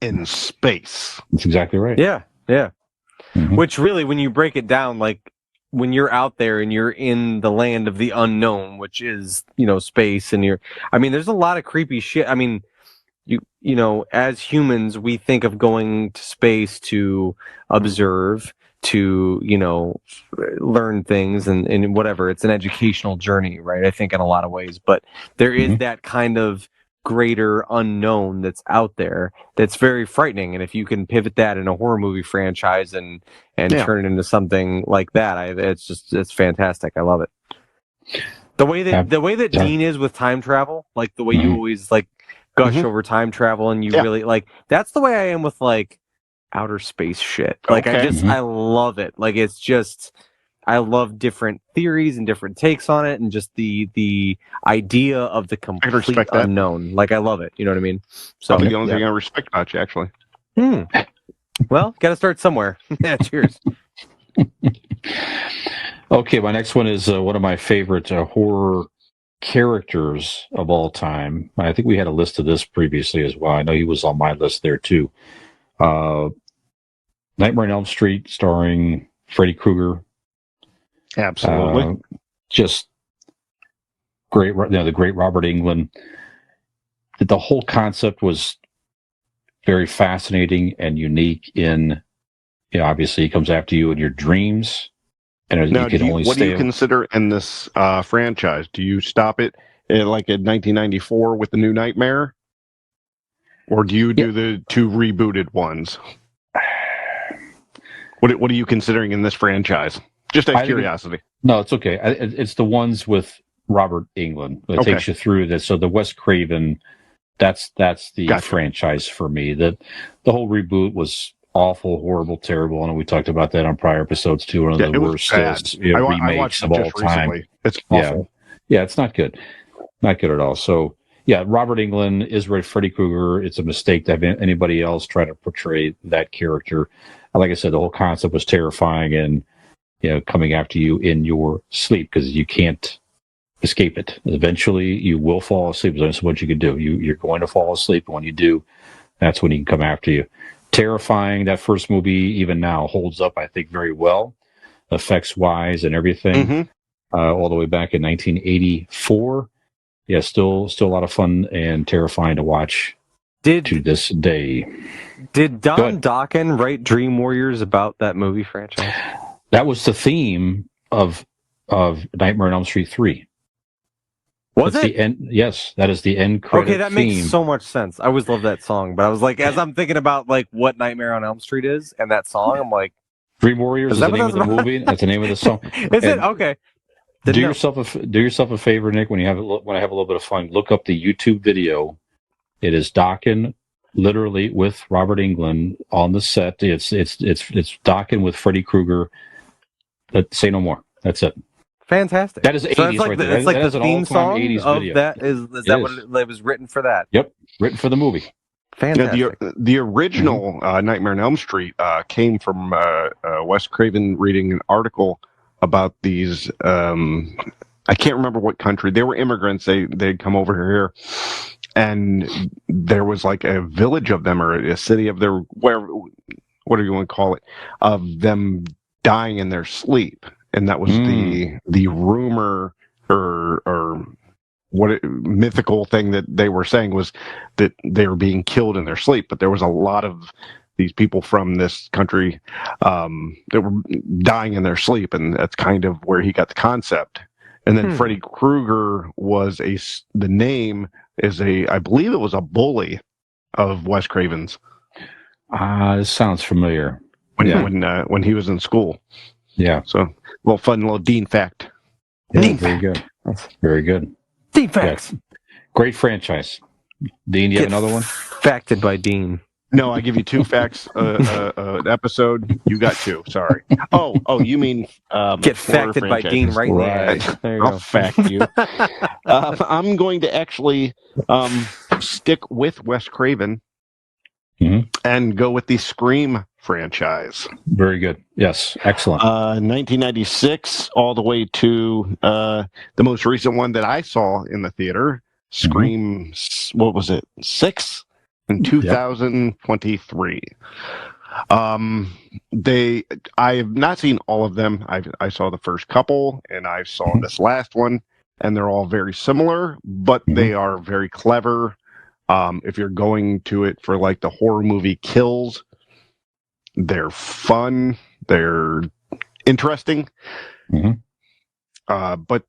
in space. That's exactly right. Yeah. Mm-hmm. Which really, when you break it down, like when you're out there and you're in the land of the unknown, which is space, and there's a lot of creepy shit. I mean, as humans, we think of going to space to observe, to, learn things and whatever. It's an educational journey, right? I think in a lot of ways, but there is that kind of greater unknown that's out there that's very frightening. And if you can pivot that in a horror movie franchise and turn it into something like that, it's fantastic. I love it. The way that Dean is with time travel, like the way you always like gush over time travel, and you really like, that's the way I am with like outer space shit. Like I love it. Like it's just, I love different theories and different takes on it, and just the idea of the complete unknown. Like I love it. You know what I mean? So the only thing I respect about you, actually. Well, got to start somewhere. Yeah, cheers. Okay, my next one is one of my favorite horror characters of all time. I think we had a list of this previously as well. I know he was on my list there too. Nightmare on Elm Street, starring Freddy Krueger. Absolutely. Just great. The great Robert Englund. The whole concept was very fascinating and unique. Obviously, he comes after you in your dreams. And now, what do you consider in this franchise? Do you stop it like in 1994 with the New Nightmare? Or do you do the two rebooted ones? What are you considering in this franchise? Just out of curiosity. No, it's okay. It's the ones with Robert Englund that takes you through this. So the Wes Craven, that's the franchise for me. The whole reboot was awful, horrible, terrible. I know we talked about that on prior episodes too. One of the worst remakes of all time. Recently. It's awful. Yeah, it's not good. Not good at all. So yeah, Robert Englund is Freddy Krueger. It's a mistake to have anybody else try to portray that character. Like I said, the whole concept was terrifying, and coming after you in your sleep, because you can't escape it. Eventually, you will fall asleep. That's what you can do. You're going to fall asleep, and when you do, that's when he can come after you. Terrifying. That first movie, even now, holds up, I think, very well, effects-wise and everything, all the way back in 1984. Yeah, still a lot of fun and terrifying to watch to this day. Did Go Don ahead. Dokken write Dream Warriors about that movie franchise? That was the theme of Nightmare on Elm Street 3. Was That's it? the end? Yes, that is the end credit Okay, that theme. makes so much sense. I always love that song, but I was like, as I'm thinking about like what Nightmare on Elm Street is and that song, I'm like, Dream Warriors is that the what name of the that's about? movie. That's the name of the song. Is it? And Okay. do Didn't know. yourself a favor, Nick. When I have a little bit of fun, look up the YouTube video. It is Dokken, literally with Robert Englund on the set. It's Dokken with Freddy Krueger. Say no more. That's it. Fantastic. That is So 80s it's like right the, there. it's like That is the an theme all-time song 80s of video. that. Is It that is. what it was written for that? Yep, written for the movie. Fantastic. The original Nightmare on Elm Street came from Wes Craven reading an article about these. I can't remember what country. They were immigrants. They'd come over here, and there was like a village of them or a city of their what do you want to call it, of them dying in their sleep, and that was the rumor or mythical thing that they were saying was that they were being killed in their sleep. But there was a lot of these people from this country that were dying in their sleep, and that's kind of where he got the concept. And then Freddy Krueger was the name is I believe it was a bully of Wes Craven's. This sounds familiar. When he was in school. Yeah. So little Dean fact. Yeah, very good. Very good. Dean facts. Yeah. Great franchise. Dean, you have another one? Facted by Dean. No, I give you 2 facts an episode. You got 2. Sorry. Oh, you mean Get facted by Dean right in the eye. There you I'll go. fact you. I'm going to actually stick with Wes Craven and go with the Scream franchise. Very good. Yes, excellent. 1996 all the way to the most recent one that I saw in the theater, Scream. What was it? 6 in 2023. I have not seen all of them. I saw the first couple, and I saw this last one, and they're all very similar, but they are very clever. If you're going to it for like the horror movie kills, they're fun, they're interesting. But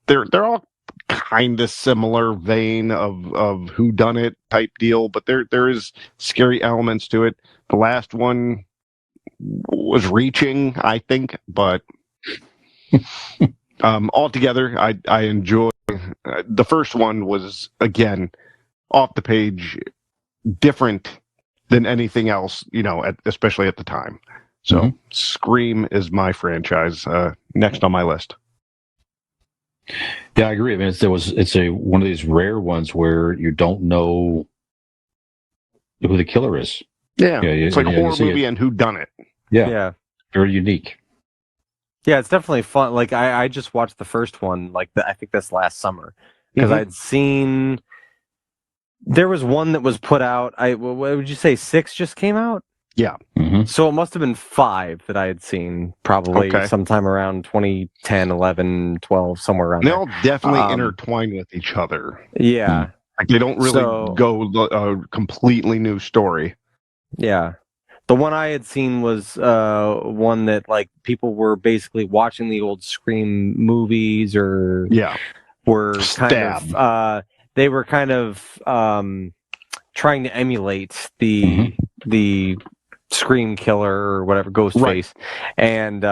they're all kind of similar vein of whodunit type deal, but there is scary elements to it. The last one was reaching, I think, but altogether, I enjoy. The first one was, again, off the page, different than anything else, especially at the time. So Scream is my franchise, next on my list. Yeah, I agree. I mean, it's one of these rare ones where you don't know who the killer is. Yeah, it's like a horror movie and who done it. Yeah. Very unique. Yeah, it's definitely fun. Like I just watched the first one, I think this last summer, because I'd seen there was one that was put out. What would you say? 6 just came out. Yeah. So it must have been 5 that I had seen probably sometime around 2010, 11, 12, somewhere around they there. all definitely intertwine with each other. Yeah. Like they don't really go a completely new story. Yeah. The one I had seen was one that like people were basically watching the old Scream movies or were they were kind of trying to emulate the Scream killer or whatever, Ghostface. And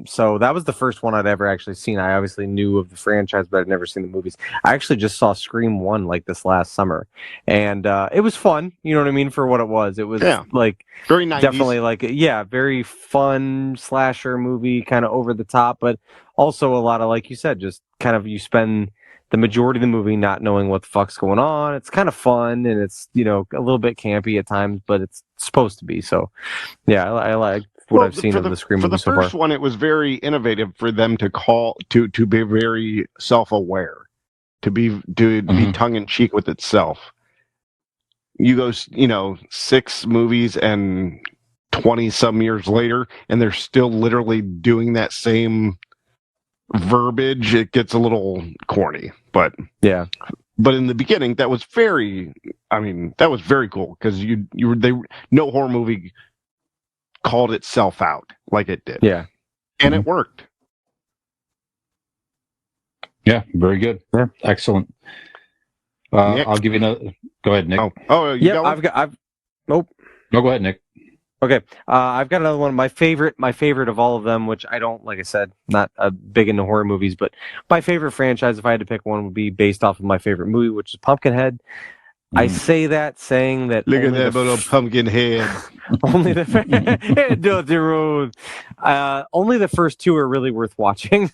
so that was the first one I'd ever actually seen. I obviously knew of the franchise, but I'd never seen the movies. I actually just saw Scream 1 like this last summer. And it was fun, you know what I mean, for what it was. It was like very 90s. Definitely like very fun slasher movie, kind of over the top, but also a lot of, like you said, just kind of you spend the majority of the movie not knowing what the fuck's going on. It's kind of fun, and it's, a little bit campy at times, but it's supposed to be. So, yeah, I like what I've seen of the Scream movie so far. For the first one, it was very innovative for them to be very self-aware, to be tongue-in-cheek with itself. You go, 6 movies and 20-some years later, and they're still literally doing that same verbiage. It gets a little corny, but But in the beginning, that was very cool because no horror movie called itself out like it did. Yeah. And it worked. Yeah, very good. Yeah. Excellent. Nick? I'll give you another. Go ahead, Nick. Yeah, going? Nope. No, go ahead, Nick. Okay, I've got another one. My favorite of all of them, which I don't, like I said, not big into horror movies, but my favorite franchise, if I had to pick one, would be based off of my favorite movie, which is Pumpkinhead. I say that saying that Look at that little pumpkin head. only the only the first two are really worth watching.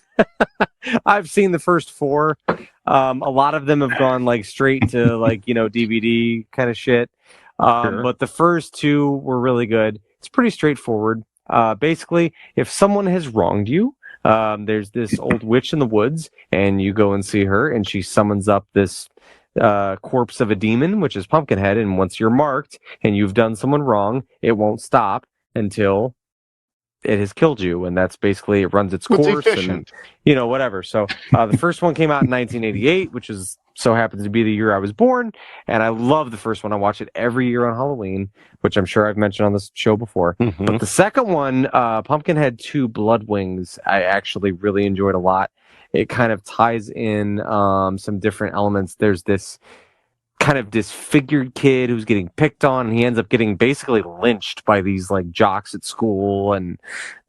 I've seen the first four. A lot of them have gone like straight to DVD kind of shit. Sure. But the first two were really good. It's pretty straightforward. Basically, if someone has wronged you, there's this old witch in the woods, and you go and see her, and she summons up this corpse of a demon, which is Pumpkinhead. And once you're marked and you've done someone wrong, it won't stop until it has killed you, and that's basically it runs its course. Efficient. And whatever. So the first one came out in 1988, which is so happens to be the year I was born, and I love the first one. I watch it every year on Halloween, which I'm sure I've mentioned on this show before. Mm-hmm. But the second one, Pumpkinhead 2 Blood Wings, I actually really enjoyed a lot. It kind of ties in some different elements. There's this kind of disfigured kid who's getting picked on, and he ends up getting basically lynched by these like jocks at school, and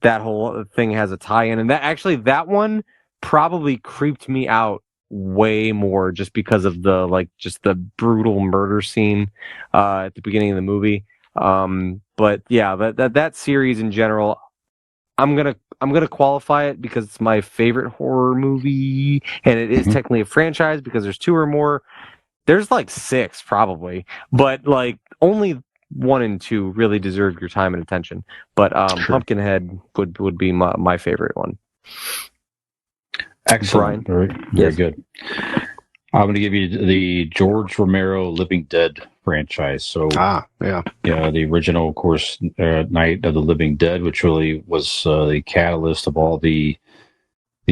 that whole thing has a tie-in. And that one probably creeped me out way more just because of the brutal murder scene at the beginning of the movie. But yeah, that series in general, I'm gonna qualify it because it's my favorite horror movie, and it is technically a franchise because there's two or more. There's like six probably, but like only 1 and 2 really deserve your time and attention. But Sure. Pumpkinhead would be my favorite one. Excellent. Brian? Very Yes. good. I'm going to give you the George Romero Living Dead franchise. So, yeah. the original, of course, Night of the Living Dead, which really was the catalyst of all the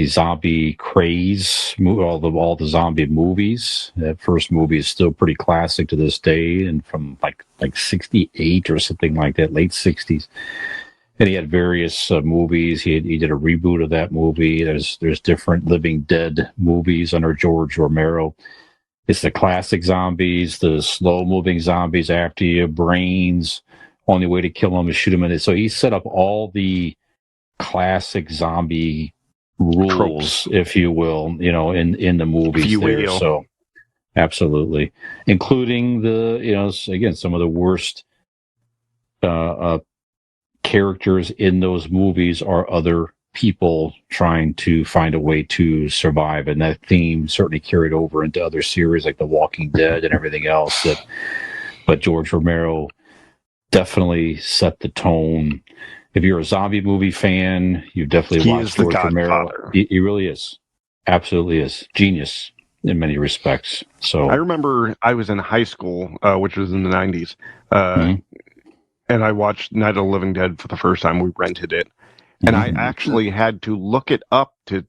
zombie craze, all the zombie movies. That first movie is still pretty classic to this day, and from like 68 or something like that, late 60s. And he had various movies. He did a reboot of that movie. There's different Living Dead movies under George Romero. It's the classic zombies, the slow-moving zombies after you, brains. Only way to kill them is shoot them in it. So he set up all the classic zombie rules, Tropes, if you will, in the movies there. So absolutely, including again, some of the worst characters in those movies are other people trying to find a way to survive, and that theme certainly carried over into other series like The Walking Dead and everything else. But George Romero definitely set the tone. If you're a zombie movie fan, you definitely watch George Romero. He really is, absolutely is genius in many respects. So I remember I was in high school, which was in the 90s. And I watched Night of the Living Dead for the first time. We rented it, and I actually had to look it up to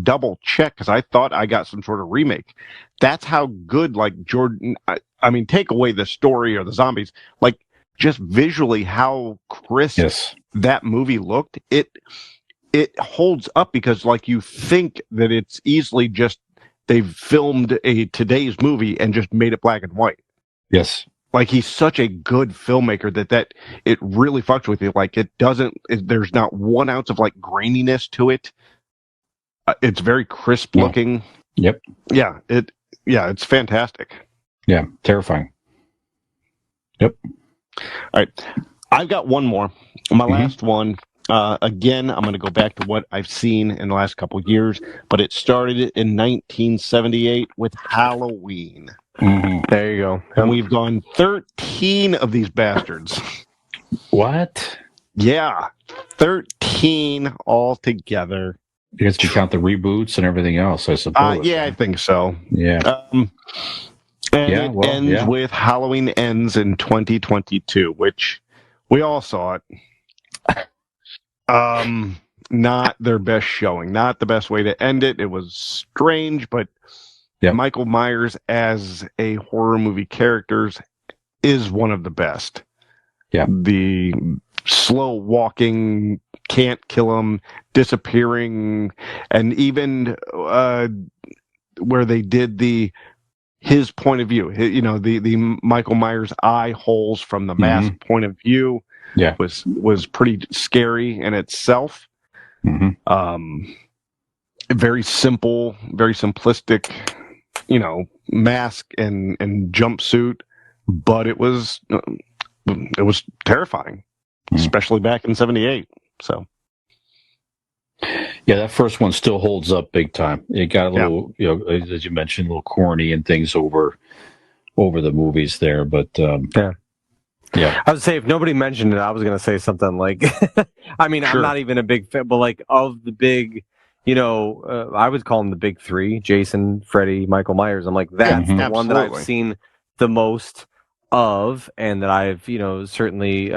double check because I thought I got some sort of remake. That's how good, like Jordan. I mean, take away the story or the zombies, like just visually how crisp that movie looked. It holds up because like you think that it's easily just they've filmed today's movie and just made it black and white. Yes. Like he's such a good filmmaker that it really fucks with you. Like there's not 1 ounce of like graininess to it. It's very crisp looking. Yep. Yeah. It's fantastic. Yeah. Terrifying. Yep. All right. I've got one more. My last one. Again, I'm going to go back to what I've seen in the last couple of years, but it started in 1978 with Halloween. There you go. And we've gone 13 of these bastards. What? Yeah, 13 altogether. Because you count the reboots and everything else, I suppose. Yeah, I think so. Yeah. It ends with Halloween Ends in 2022, which we all saw it. Not their best showing. Not the best way to end it. It was strange, but Yeah. Michael Myers as a horror movie character is one of the best. Yeah. The slow walking, can't kill him, disappearing, and even where they did his point of view, the Michael Myers eye holes from the mask point of view, was pretty scary in itself. Very simple, very simplistic, mask and jumpsuit, but it was terrifying, especially back in '78. So. Yeah, that first one still holds up big time. It got a little, as you mentioned, a little corny and things over the movies there, but yeah. I would say if nobody mentioned it, I was going to say something like, I mean, I'm not even a big fan, but like of the big, I would call them the big three: Jason, Freddy, Michael Myers. I'm like, that's the one that I've seen the most of, and that I've, certainly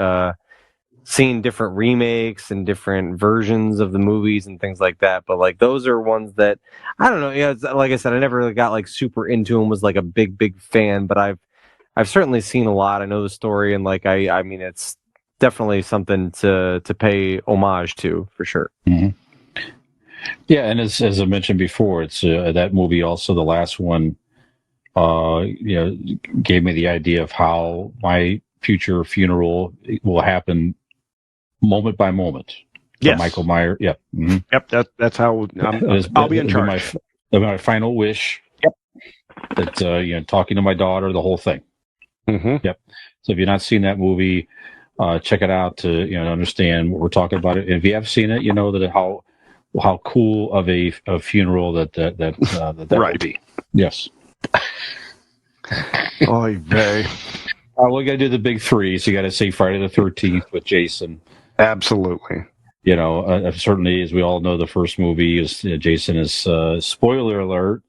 seen different remakes and different versions of the movies and things like that. But like those are ones that I don't know. Yeah, like I said, I never really got like super into them. Was like a big fan, but I've certainly seen a lot. I know the story, and like I mean, it's definitely something to pay homage to for sure. Yeah, and as I mentioned before, it's that movie also, the last one, gave me the idea of how my future funeral will happen moment by moment. Yes. Michael Myers. Yeah. Yep. That's how I'll be in charge. My final wish. Yep. That talking to my daughter, the whole thing. Yep. So if you've not seen that movie, check it out to understand what we're talking about. And if you have seen it, you know that how cool of a funeral that right. will be. Yes. Oy vey. We got to do the big three. So you got to say Friday the 13th with Jason. Absolutely. Certainly, as we all know, the first movie is Jason is spoiler alert.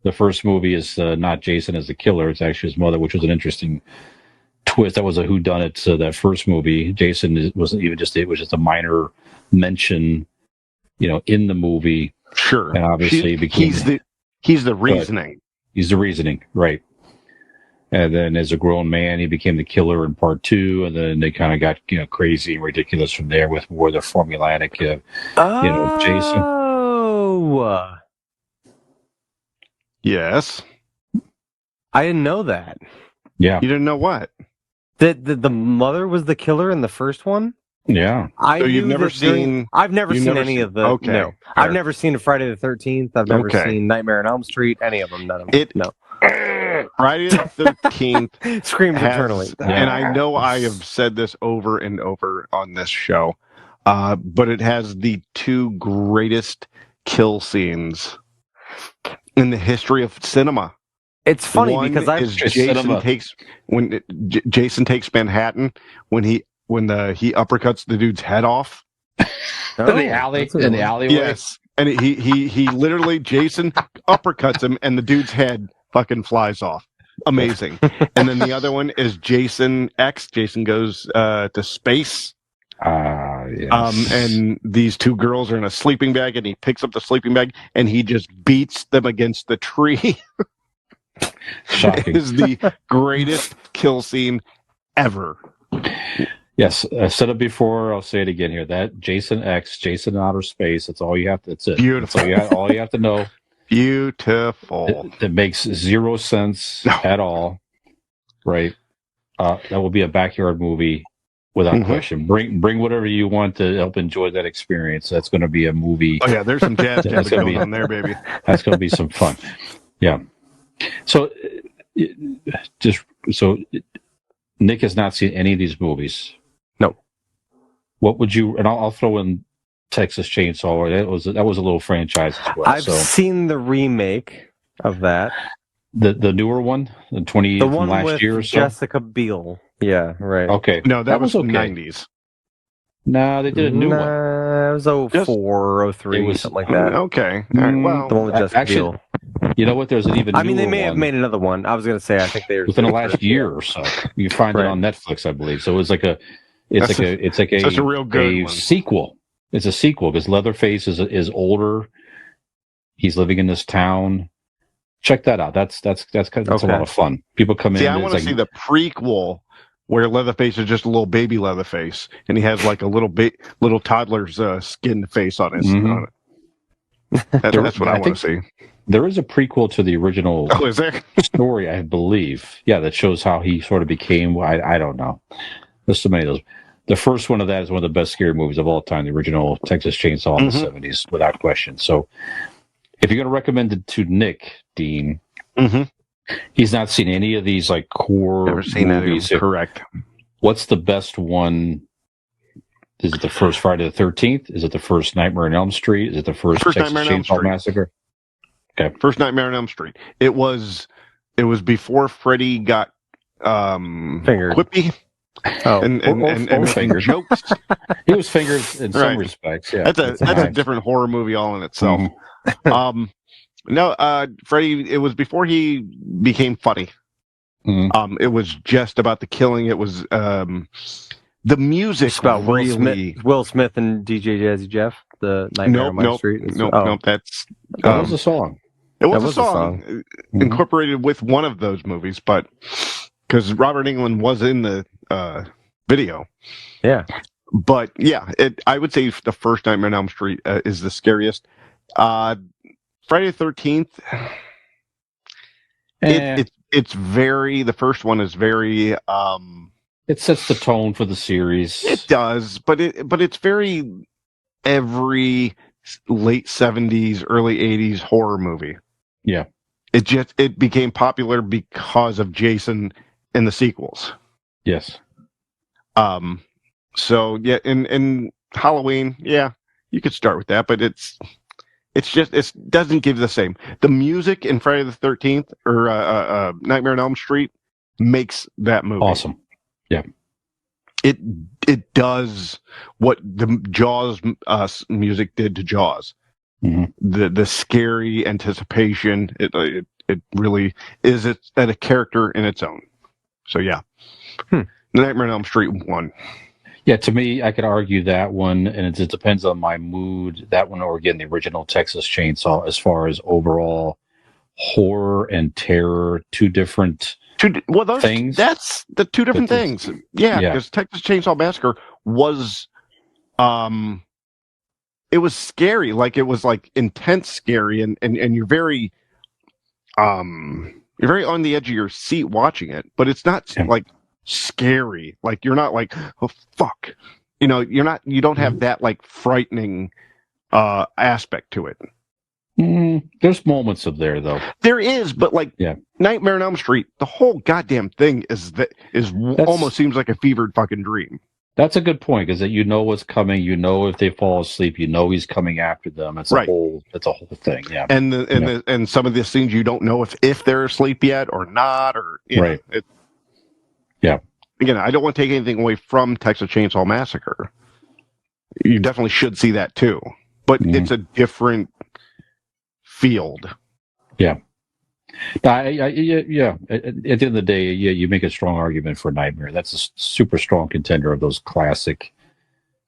The first movie is not Jason as the killer; it's actually his mother, which was an interesting twist. That was a whodunit. So that first movie, Jason wasn't even just; it was just a minor mention, in the movie. Sure, and obviously he's the reasoning. He's the reasoning, right? And then as a grown man, he became the killer in part 2, and then they kind of got crazy and ridiculous from there with more the formulaic, Jason. Oh, yes. I didn't know that. Yeah, you didn't know what? That the mother was the killer in the first one. Yeah. So you've never seen? I've never seen any of the. Okay. No, I've never seen Friday the 13th. I've never seen Nightmare on Elm Street. Any of them. None of them. No. Friday the 13th screams eternally. And I know I have said this over and over on this show, but it has the 2 greatest kill scenes in the history of cinema. It's funny because Jason takes Manhattan when he uppercuts the dude's head off in the alleyway. Yes, and he literally Jason uppercuts him and the dude's head fucking flies off. Amazing. And then the other one is Jason X. Jason goes to space. Yes. And these 2 girls are in a sleeping bag, and he picks up the sleeping bag and he just beats them against the tree. Shocking. It is the greatest kill scene ever. Yes, I said it before. I'll say it again here. That Jason X, Jason in outer space. That's all you have to. That's it. Beautiful. All you have to know. Beautiful. It makes 0 sense at all. Right. That will be a backyard movie without question. Bring whatever you want to help enjoy that experience. That's going to be a movie. Oh yeah, there's some jazz going on there, baby. That's going to be some fun. Yeah. So, Nick has not seen any of these movies. No. What would you? And I'll throw in Texas Chainsaw. That was a little franchise as well. I've seen the remake of that. The newer one, the one last with year or so. Jessica Biel. Yeah, right. Okay. No, that was okay. 90s. No, they did a new one. It was 04, 03, something like that. Okay. All right, well, the one with Jessica Biel. You know what? There's an even. I mean, they may one. have made another one. I was going to say, I think they're within the last year or so. You find it on Netflix, I believe. So it's like a real good sequel. It's a sequel because Leatherface is older. He's living in this town, check that out. That's a lot of fun. People come in. I want to see the prequel where Leatherface is just a little baby Leatherface, and he has like a little toddler's skin face on his. On it. That's what I want to see. There is a prequel to the original is there? story, I believe. Yeah, that shows how he sort of became. I don't know. There's so many of those. The first one of that is one of the best scary movies of all time. The original Texas Chainsaw in the 70s, without question. So, if you're going to recommend it to Nick, Dean, he's not seen any of these like core Never seen movies. Correct. What's the best one? Is it the first Friday the 13th? Is it the first Nightmare on Elm Street? Is it the first Texas Chainsaw Massacre? Okay. First Nightmare on Elm Street. It was before Freddy got fingered. Quippy. Oh, and fingers. Jokes. He was fingered in some respects. Yeah, that's a different horror movie all in itself. No, Freddy. It was before he became funny. It was just about the killing. It was the music. It's about Will Smith and DJ Jazzy Jeff. The Nightmare on Elm Street. Nope. That's that was a song. It was a song incorporated with one of those movies, but because Robert Englund was in the video. Yeah. But yeah, I would say the first Nightmare on Elm Street is the scariest. Friday the 13th. It's very. The first one is very. It sets the tone for the series. It does, but it's very every late 70s, early 80s horror movie. Yeah. It became popular because of Jason and the sequels. Yes. So yeah, in Halloween, yeah, you could start with that, but it doesn't give the same. The music in Friday the 13th or Nightmare on Elm Street makes that movie awesome. Yeah. It does what the Jaws music did to Jaws. The scary anticipation. It really is. It's at a character in its own. So yeah, Nightmare on Elm Street 1. Yeah, to me, I could argue that one, and it just depends on my mood. That one, or again, the original Texas Chainsaw, as far as overall horror and terror, two different things. That's the two different things. Yeah, because Texas Chainsaw Massacre was, it was scary. Like it was like intense scary, and you're very on the edge of your seat watching it, but it's not like scary. Like you're not like, oh fuck, you don't have that like frightening aspect to it. There's moments of there though. There is, but like Nightmare on Elm Street, the whole goddamn thing almost seems like a fevered fucking dream. That's a good point, because that you know what's coming. You know if they fall asleep, you know he's coming after them. It's a whole thing. Yeah, and some of the scenes you don't know if they're asleep yet or not, or right. Again, I don't want to take anything away from Texas Chainsaw Massacre. You definitely should see that too, but it's a different field. Yeah. At the end of the day, you make a strong argument for Nightmare. That's a super strong contender of those classic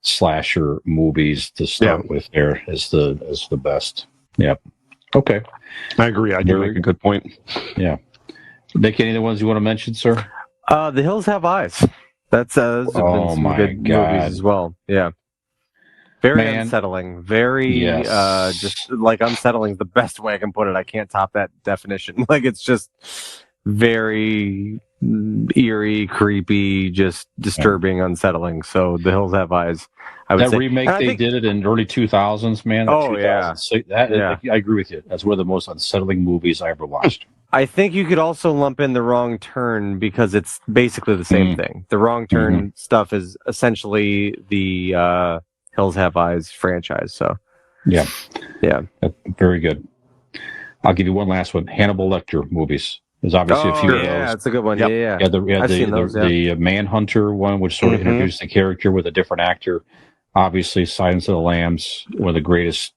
slasher movies to start with. There as the best. Yeah. Okay. I agree. I do make a good point. Yeah. Nick, any other ones you want to mention, sir? The Hills Have Eyes. That's been some good movies as well. Yeah. Very unsettling. Very just like unsettling is the best way I can put it. I can't top that definition. Like it's just very eerie, creepy, just disturbing, unsettling. So The Hills Have Eyes. I would say remake they did it in early 2000s, man. I agree with you. That's one of the most unsettling movies I ever watched. I think you could also lump in The Wrong Turn because it's basically the same thing. The Wrong Turn stuff is essentially the Hills Have Eyes franchise. So yeah, very good. I'll give you one last one. Hannibal Lecter movies. There's obviously a few of those. Yeah, that's a good one. Yeah. The Manhunter one, which sort of introduced the character with a different actor. Obviously, Silence of the Lambs, one of the greatest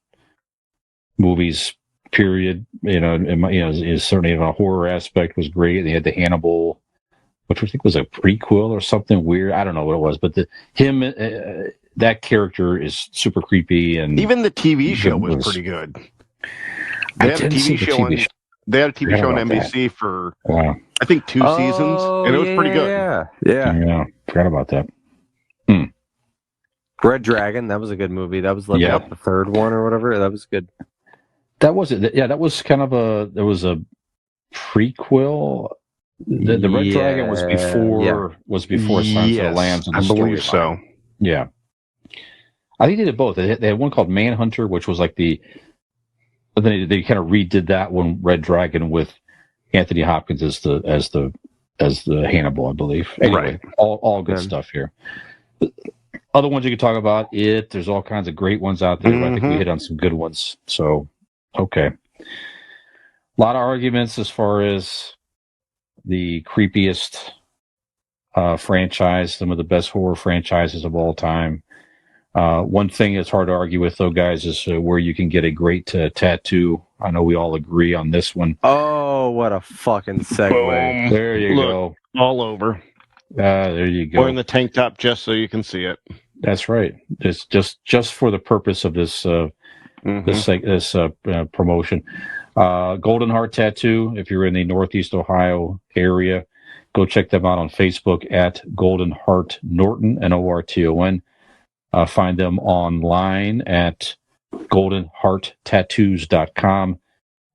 movies. Period. Is certainly in a horror aspect was great. They had the Hannibal, which I think was a prequel or something weird. I don't know what it was, but that character is super creepy, and even the TV show was pretty good. They had a TV show on they had a TV Forgot show on about that. NBC for Wow. I think 2 seasons, and it was pretty good. Yeah. Forgot about that. Red Dragon, that was a good movie. That was like Yeah. what, the third one or whatever. That was good. That was it. Yeah, that was kind of there was a prequel. The Red Dragon was before Silence of the Lambs. And I the believe storyline. so. Yeah. I think they did both. They had one called Manhunter, which was like but then they kind of redid that one, Red Dragon, with Anthony Hopkins as the Hannibal, I believe. Anyway, Right. all good Yeah. stuff here. Other ones you could talk about, there's all kinds of great ones out there. But I think we hit on some good ones. So, okay. A lot of arguments as far as the creepiest franchise, some of the best horror franchises of all time. One thing that's hard to argue with, though, guys, is where you can get a great tattoo. I know we all agree on this one. Oh, what a fucking segue. Boom. There you go. All over. There you go. Wearing the tank top just so you can see it. That's right. It's just for the purpose of this this promotion. Golden Heart Tattoo. If you're in the Northeast Ohio area, go check them out on Facebook at Golden Heart Norton, Norton. Find them online at goldenhearttattoos.com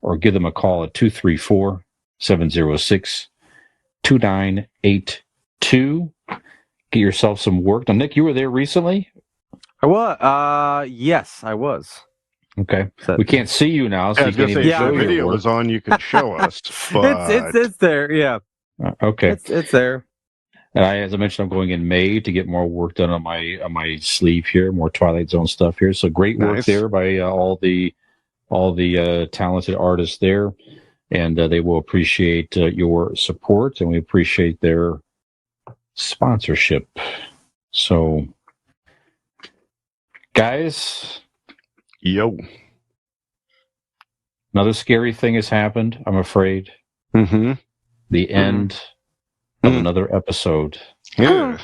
or give them a call at 234-706-2982. Get yourself some work. Now, Nick, you were there recently? I was. Yes, I was. Okay. So- We can't see you now, so I you was going can't to even say, show if the your video work. was on, you could show us. But It's there. Yeah, Okay. it's there. And as I mentioned, I'm going in May to get more work done on my sleeve here, more Twilight Zone stuff here. So great work Nice. there by all the talented artists there, and they will appreciate your support, and we appreciate their sponsorship. So, guys, yo. another scary thing has happened. I'm afraid the end of another episode Yeah.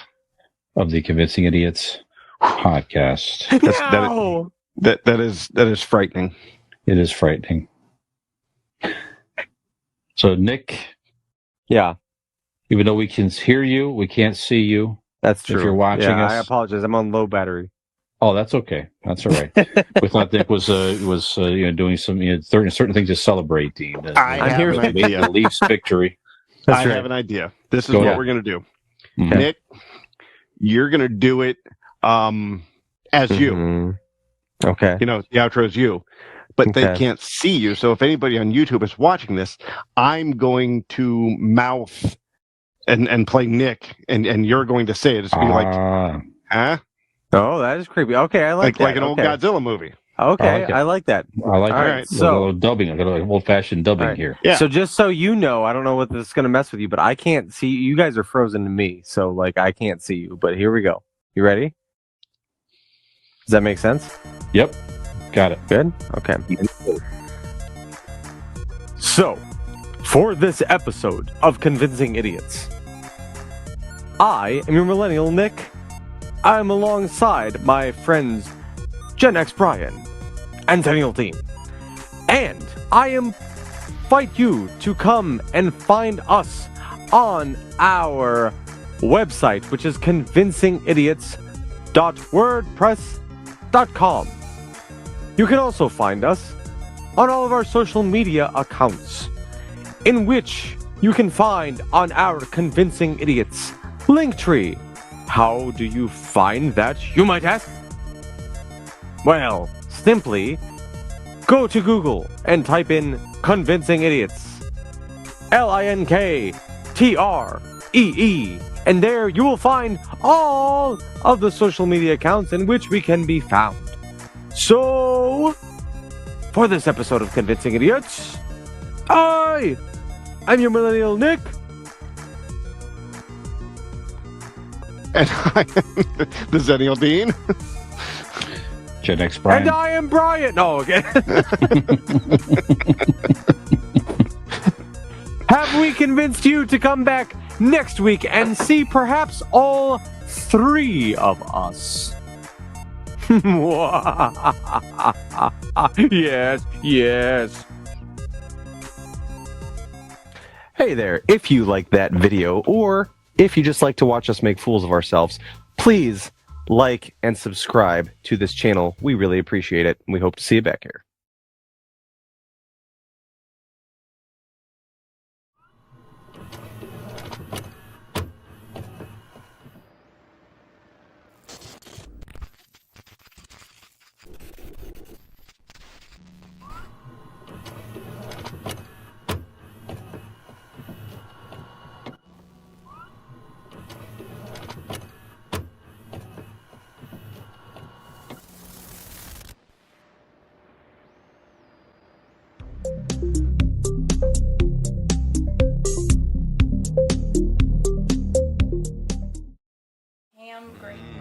of the Convincing Idiots podcast. That is frightening. It is frightening. So, Nick, Yeah, even though we can hear you, we can't see you. that's true. If you're watching Yeah, us, I apologize. I'm on low battery. oh, that's okay. That's all right. We thought Nick was doing some certain things to celebrate the I'm here. the Leafs victory. That's I right. have an idea. This is Go what ahead. we're going to do. Mhm. Nick, you're going to do it as you. Mhm. Okay. You know, the outro is you. But they Okay. can't see you. So if anybody on YouTube is watching this, I'm going to mouth and play Nick, and you're going to say it. It's going to be like, huh? Oh, that is creepy. Okay, I like that. Like an old Okay. Godzilla movie. Okay, I like it. I like that. I like All that. right, A so- little dubbing, a little old-fashioned dubbing All right. here. Yeah. So just so you know, I don't know what this is going to mess with you, but I can't see you. Guys are frozen to me, so like I can't see you. But here we go. You ready? Does that make sense? Yep, got it. Good. Okay. So, for this episode of Convincing Idiots, I am your millennial Nick. I'm alongside my friends Gen X Brian and Centennial Team. And I invite you to come and find us on our website, which is convincingidiots.wordpress.com. You can also find us on all of our social media accounts, in which you can find on our Convincing Idiots Linktree. How do you find that, you might ask? Well, simply go to Google and type in Convincing Idiots. LINKTREE. And there you will find all of the social media accounts in which we can be found. So, for this episode of Convincing Idiots, I'm your millennial Nick. And I am the Zennial Dean. Gen X Brian. And I am Brian. No, okay. Have we convinced you to come back next week and see perhaps all three of us? Yes, yes. Hey there, if you like that video, or if you just like to watch us make fools of ourselves, please like and subscribe to this channel. We really appreciate it, and we hope to see you back here. Ham, gravy.